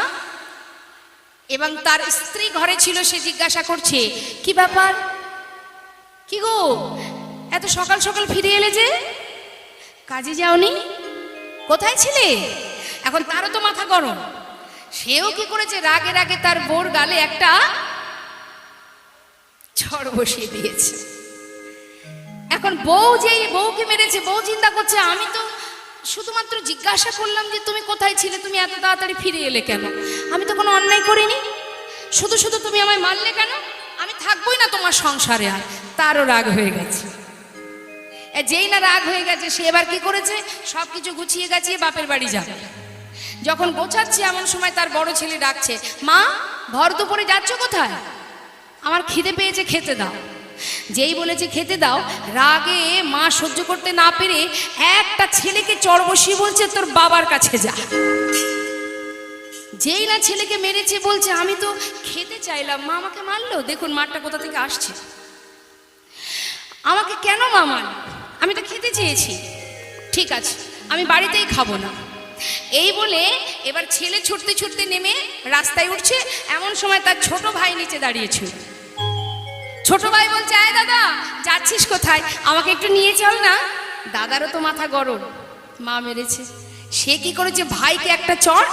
এবং তার স্ত্রী ঘরে ছিল, সে জিজ্ঞাসা করছে কি ব্যাপার, কি গো এত সকাল সকাল ফিরে এলে যে, কাজে যাওনি, কোথায় ছিলে? এখন তারও তো মাথা গরম, সেও কি করেছে, রাগে রাগে তার বোর গালে একটা ঝড় বসিয়ে দিয়েছে। এখন বউ যেই বউকে মেরেছে, বউ চিন্তা করছে আমি তো শুধুমাত্র জিজ্ঞাসা করলাম যে তুমি কোথায় ছিলে, তুমি এত তাড়াতাড়ি ফিরে এলে কেন, আমি তো কোনো অন্যায় করিনি, শুধু শুধু তুমি আমায় মারলে কেন, আমি থাকবোই না তোমার সংসারে। আর তারও রাগ হয়ে গেছে। যেই না রাগ হয়ে গেছে, সে এবার কি করেছে, সব কিছু গুছিয়ে গাছিয়ে বাপের বাড়ি যাবে। যখন গোছাচ্ছে এমন সময় তার বড় ছেলে ডাকছে, মা ভর দুপুরে যাচ্ছ কোথায়, আমার খিদে পেয়েছে, খেতে দাও। যেই বলেছে খেতে দাও, রাগে মা সহ্য করতে না পেরে একটা ছেলেকে চড় বসিয়ে বলছে তোর বাবার কাছে যা। যেই না ছেলেকে মেরেছে, বলছে আমি তো খেতে চাইলাম, মা আমাকে মারলো, দেখুন মারটা কোথা থেকে আসছে, আমাকে কেন মা মারল, আমি তো খেতে চেয়েছি, ঠিক আছে আমি বাড়িতেই খাবো না। এই বলে এবার ছেলে ছুটতে ছুটতে নেমে রাস্তায় উঠছে, এমন সময় তার ছোট ভাই নিচে দাঁড়িয়েছিল। ছোট ভাই বলছে আয় দাদা, যাচ্ছিস কোথায়, আমাকে একটু নিয়ে চল না। দাদারও তো মাথা গরম, মা মেরেছে, সে কি করেছে, ভাইকে একটা চড়।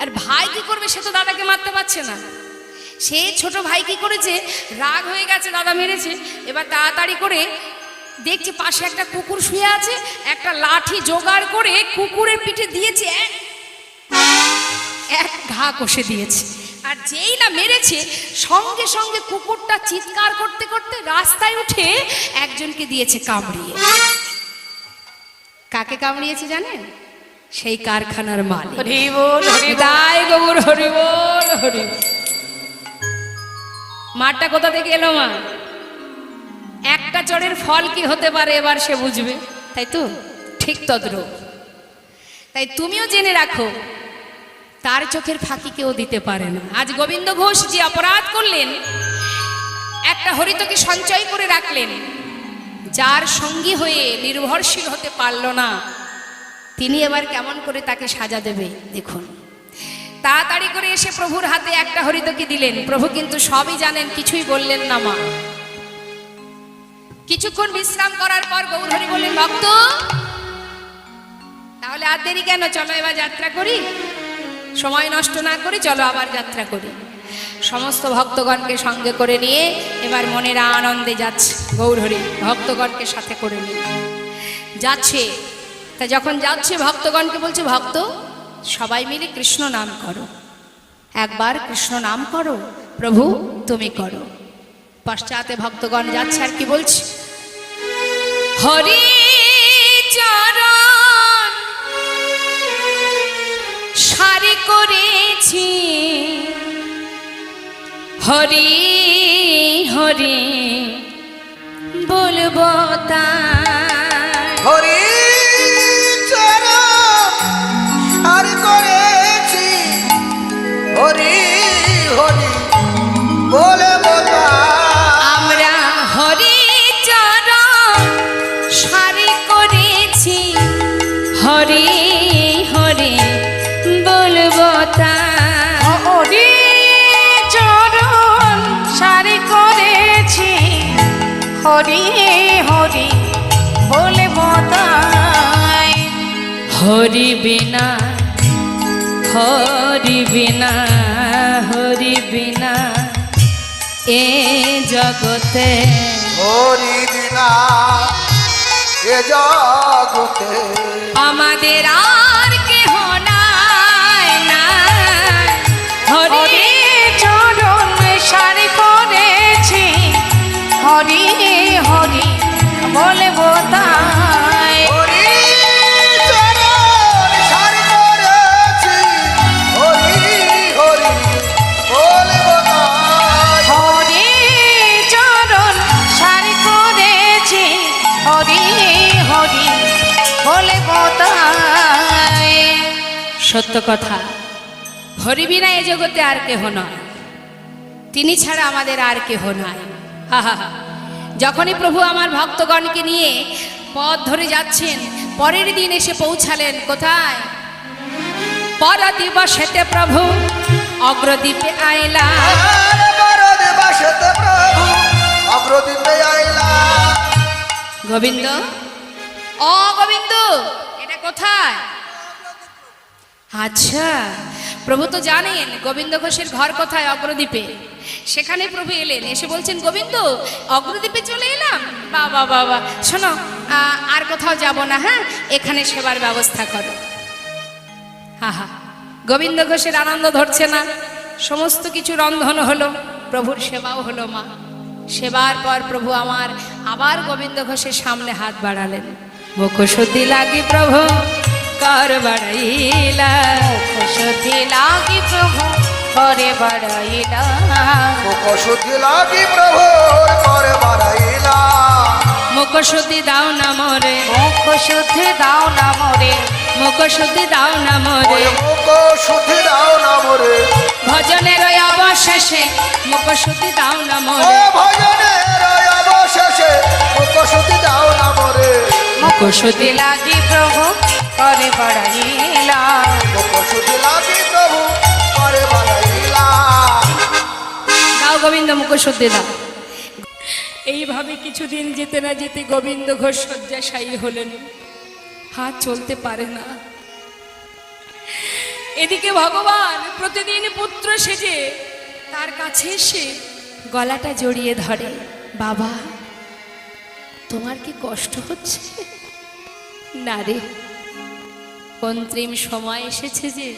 আর ভাই কি করবে, সে তো দাদাকে মারতে পারছে না। সে ছোট ভাই কি করেছে, রাগ হয়ে গেছে দাদা মেরেছে, এবার তাড়াতাড়ি করে দেখছে পাশে একটা কুকুর শুয়ে আছে, একটা লাঠি জোগাড় করে কুকুরের পিঠে দিয়েছে, এক ঘা কষে দিয়েছে। আর যেই না মেরেছে, সঙ্গে সঙ্গে কুকুরটা চিৎকার করতে করতে রাস্তায় উঠে একজনকে দিয়েছে কামড়িয়ে। কাকে কামড়িয়েছে জানেন, সেই কারখানার মালিক। হরি বল, হরি বল। তাই গৌর হরি বল, হরি বল। মারটা কোথা থেকে এলো মা, একটা চড়ের ফল কি হতে পারে এবার সে বুঝবে, তাই তো, ঠিক তদ্রূপ। তাই তুমিও জেনে রাখো, তার চোখের ফাঁকি কেউ দিতে পারে না। আজ গোবিন্দ ঘোষ যে অপরাধ করলেন, একটা হরিতকে সঞ্চয় করে রাখলেন, যার সঙ্গী হয়ে নির্ভরশীল হতে পারল না, তিনি এবার কেমন করে তাকে সাজা দেবে দেখুন। তাড়াতাড়ি করে এসে প্রভুর হাতে একটা হরিতকি দিলেন। প্রভু কিন্তু সবই জানেন, কিছুই বললেন না মা। কিছুক্ষণ বিশ্রাম করার পর গৌরহরি বললেন, ভক্ত তাহলে আর দেরি কেন, চলো এবার যাত্রা করি, সময় নষ্ট না করি, চলো আবার যাত্রা করি। সমস্ত ভক্তগণকে সঙ্গে করে নিয়ে এবার মনের আনন্দে যাচ্ছে গৌরহরি, ভক্তগণকে সাথে করে নিয়ে যাচ্ছে। তা যখন যাচ্ছে ভক্তগণকে বলছে, ভক্ত সবাই মিলে কৃষ্ণ নাম করো, একবার কৃষ্ণ নাম করো, প্রভু তুমি করো। পশ্চাতে ভক্তগণ যাচ্ছে আর কি বলছে, হরি চরণ সারি করেছি, হরি হরি বলবো তাই। হরি চরণ আর করেছি, হরি হরি বলে বলা। আমরা হরি চরণ সারি করেছি, হরি হরি বলবো তাই। হরি চরণ সারি করেছি, হরি হরি বলে বতাই। হরি বিনা হরি বিনা হরি বিনা এ জগতে, হরি বিনা এ জগতে আমাদের আর কেহ নাই নাই। হরি হরি চরণ সারি করেছি, হরি হরি বলে বতাই। হরি চরণ সারি করেছি, হরি হরি বলে বলাই। হরি চরণ সারি করেছি, হরি হরি বলে বতাই। সত্য কথা, হরি বিনা এ জগতে আর কেহ নয়, তিনি ছাড়া আমাদের আর কেহ নাই। হা হা হা। যখনই প্রভু আমার ভক্তগণকে নিয়ে পথ ধরে যাচ্ছেন, পরের দিন এসে পৌঁছালেন কোথায়, পর দিবসেতে প্রভু অগ্রদ্বীপে আইলা। আরে বড় দিবসেতে প্রভু অগ্রদ্বীপে আইলা। গোবিন্দ, ও গোবিন্দ, এটা কোথায়? আচ্ছা, প্রভু তো জানেন গোবিন্দ ঘোষের ঘর কোথায়, অগ্রদ্বীপে। সেখানে প্রভু এলেন, এসে বলছেন, গোবিন্দ অগ্রদ্বীপে চলে এলাম। বাবা বাবা, শোনো আর কোথাও যাব না, হ্যাঁ এখানে সেবার ব্যবস্থা করো। হা হা, গোবিন্দ ঘোষের আনন্দ ধরছে না, সমস্ত কিছু রন্ধন হলো, প্রভুর সেবাও হলো। মা সেবার পর প্রভু আমার আবার গোবিন্দ ঘোষের সামনে হাত বাড়ালেন। মুখশুদ্ধি লাগি প্রভু কর বাড়াইলা, মুখশুদ্ধি লাগি প্রভু করে বাড়াইলা। মুখশুদ্ধি লাগি প্রভুর করে বাড়াইলা। মুখশুদ্ধি দাও না মোরে, মুখশুদ্ধি দাও না মোরে, মুখশুদ্ধি দাও না মোরে, ওই মুখশুদ্ধি দাও না মোরে। ভজনের অবশেষে মুখশুদ্ধি দাও না ও মোরে, ভজনের অবশেষে মুখশুদ্ধি দাও না মোরে। মুখশুদ্ধি লাগি প্রভু করে বাড়াইলা। মুখশুদ্ধি লাগি প্রভু করে বাড়াইলা। দাও গোবিন্দ মুখশুদ্ধি দাও। এইভাবে কিছুদিন যেতে না যেতে গোবিন্দ ঘোষ শয্যাশায়ী হলেন, হাত চলতে পারে না। এদিকে ভগবান প্রতিদিন পুত্র সেজে তার কাছে এসে গলাটা জড়িয়ে ধরে, বাবা তোমার কি কষ্ট হচ্ছে? না রে, অন্তিম সময় এসেছে যে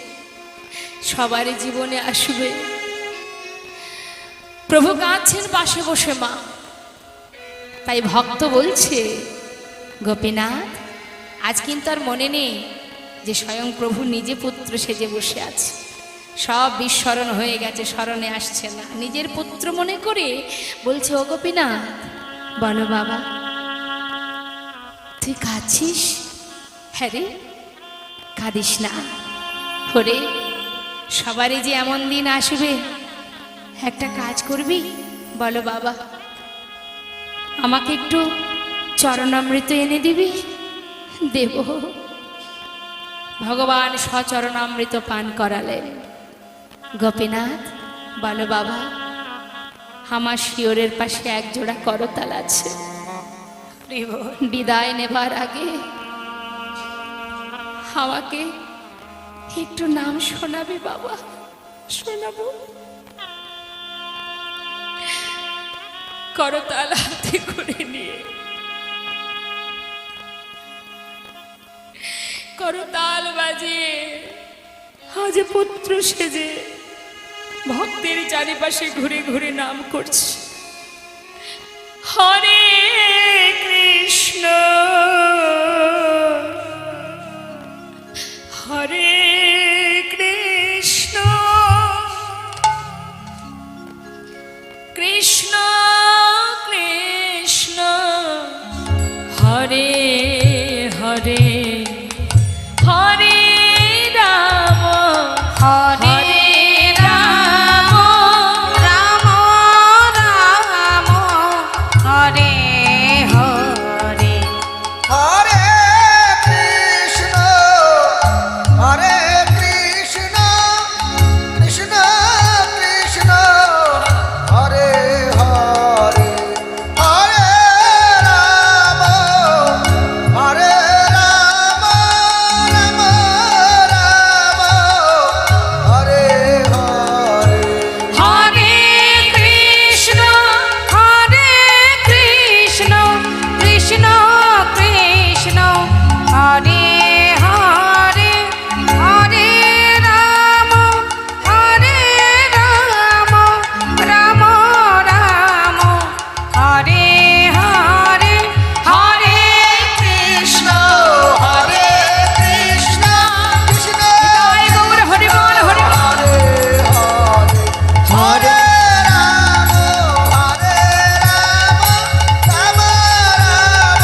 সবার জীবনে আসবে। প্রভু কাঁদছেন পাশে বসে মা, তাই ভক্ত বলছে, গোপীনাথ আজ কিন্তু আর মনে নেই যে স্বয়ং প্রভু নিজে পুত্র সেজে বসে আছে, সব বিস্মরণ হয়ে গেছে, স্মরণে আসছে না। নিজের পুত্র মনে করে বলছে, ও গোপীনাথ বলো বাবা তুই কাঁদছিস? হ্যাঁ রে, কাঁদিস না। ওরে সবারই যে এমন দিন আসবে, একটা কাজ করবি, বলো বাবা আমাকে একটু চরণামৃত এনে দিবি? দেব। ভগবান সচরণামৃত পান করালেন। গোপীনাথ বলো বাবা আমার শিওরের পাশে এক জোড়া করতাল আছে, বিদায় নেবার আগে আমাকে একটু নাম শোনাবি বাবা? শোনাবো। করতাল হাতে করে নিয়ে করতাল বাজিয়ে আজ পুত্র সেজে ভক্তের চারিপাশে ঘুরে ঘুরে নাম করছে, হরে কৃষ্ণ হরে কৃষ্ণ কৃষ্ণ কৃষ্ণ হরে হরে হরে রাম হরে রাম রাম রাম হরে হরে হরে কৃষ্ণ হরে কৃষ্ণ কৃষ্ণ কৃষ্ণ হরে হরে হরে রাম হরে রাম রাম রাম হরে হরে হরে কৃষ্ণ কৃষ্ণ কৃষ্ণ হরে হরে হরে রাম রাম রাম হরে হরে হরে কৃষ্ণ হরে কৃষ্ণ কৃষ্ণ জয় গৌর হরি বল হরি বল। হরে রাম হরে রাম রাম রাম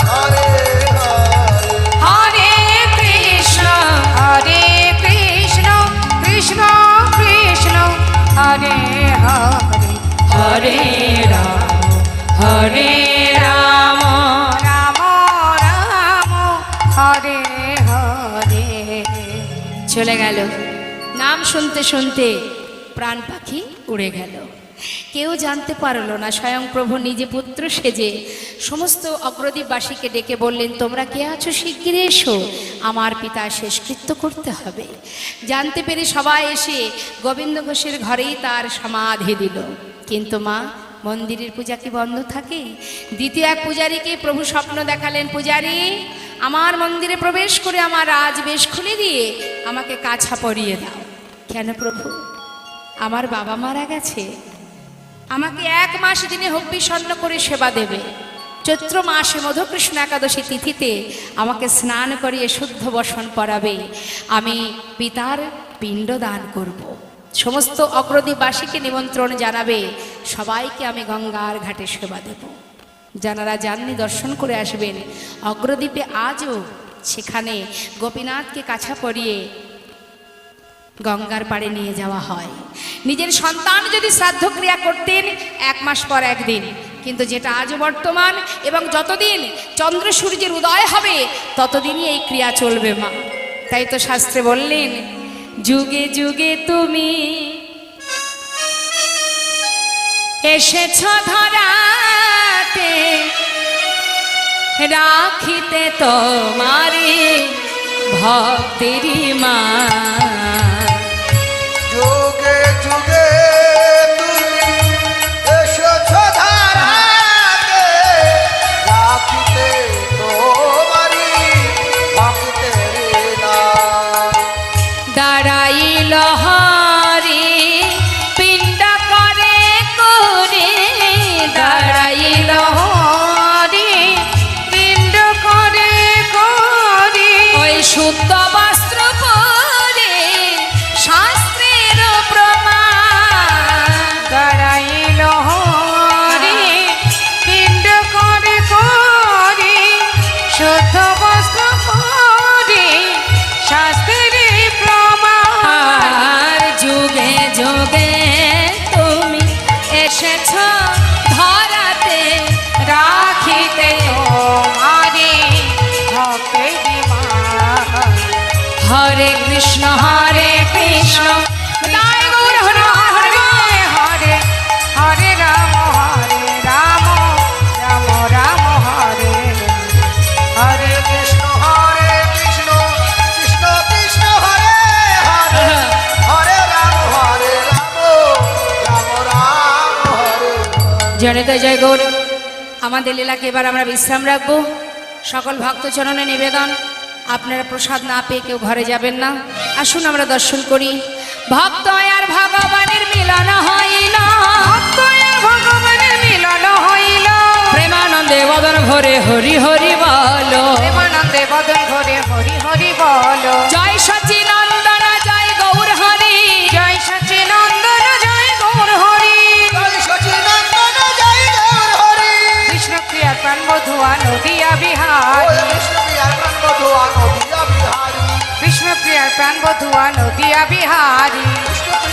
হরে হরে হরে কৃষ্ণ কৃষ্ণ কৃষ্ণ হরে হরে হরে রাম হরে রাম রাম রাম হরে হরে চলে গেল। নাম শুনতে শুনতে প্রাণ পাখি উড়ে গেল। কেউ জানতে পারলো না, স্বয়ং প্রভু নিজে পুত্র সেজে সমস্ত অগ্রদীপবাসীকে ডেকে বললেন, তোমরা কে আছো শিগগিরই এসো, আমার পিতা শেষকৃত্য করতে হবে। জানতে পেরে সবাই এসে গোবিন্দ ঘোষের ঘরেই তার সমাধি দিল। কিন্তু মা, মন্দিরের পূজা কি বন্ধ থাকে? দ্বিতীয় এক পূজারীকে প্রভু স্বপ্ন দেখালেন, পূজারী আমার মন্দিরে প্রবেশ করে আমার রাজবেশ খুলে দিয়ে আমাকে কাছা পরিয়ে দাও। কেন প্রভু? আমার বাবা মারা গেছে, আমাকে 1 মাস দিনে হব্বি স্বর্ণ করে সেবা দেবে। চৈত্র মাসে মধুকৃষ্ণ একাদশী তিথিতে আমাকে স্নান করিয়ে শুদ্ধ বসন করাবে। আমি পিতার পিণ্ড দান করব। সমস্ত অগ্রদীপবাসীকে নিমন্ত্রণ জানাবে, সবাইকে আমি গঙ্গার ঘাটে সেবা দেব। যারা যাননি দর্শন করে আসবেন। অগ্রদ্বীপে আজও সেখানে গোপীনাথকে কাছা পরিয়ে গঙ্গার পাড়ে নিয়ে যাওয়া হয়। নিজের সন্তান যদি শ্রাদ্ধক্রিয়া করতেন 1 মাস পর একদিন, কিন্তু যেটা আজও বর্তমান এবং যতদিন চন্দ্র সূর্যের উদয় হবে ততদিনই এই ক্রিয়া চলবে মা। তাই তো শাস্ত্রে বললেন, যুগে যুগে তুমি এসেছ ধরাতে, রাখিতে তোমারে ভক্তেরি মা। যুগে যুগে তুমি এসেছ ধারাতে, রাখিতে তোমারি ভক্তের নাম। দাঁড়াইল হরি পিণ্ড করে করে, দাঁড়াইল হরে পিণ্ড করে ওই শুদ্ধ বস্ত্র পরে, জনিত জয় গৌর। আমাদের লীলাকে এবার আমরা বিশ্রাম রাখবো। সকল ভক্তচরণে নিবেদন, আপনারা প্রসাদ না পেয়ে কেউ ঘরে যাবেন না। আসুন আমরা দর্শন করি। ভক্ত আর ভগবানের মিলন হইল, ভক্ত আর ভগবানের মিলন হইল, প্রেমানন্দে বদন ভরে হরি হরি বল। প্রেমানন্দে বদন ভরে হরি হরি বল। জয় সচিনন্দন জয় গৌর হরি, জয় সচিনন্দন জয় গৌর হরি। জয় সচিনন্দন জয় গৌর হরি। কৃষ্ণ ক্রিয়ার প্রাণ বধুয়া নদিয়া বিহার, ওই বিষ্ণুপ্রিয়ার প্রাণবধূ নদিয়া বিহারী। কৃষ্ণ প্রিয়ার প্রাণ বধুয়া নদিয়া বিহারী। বিষ্ণুপ্রিয়ার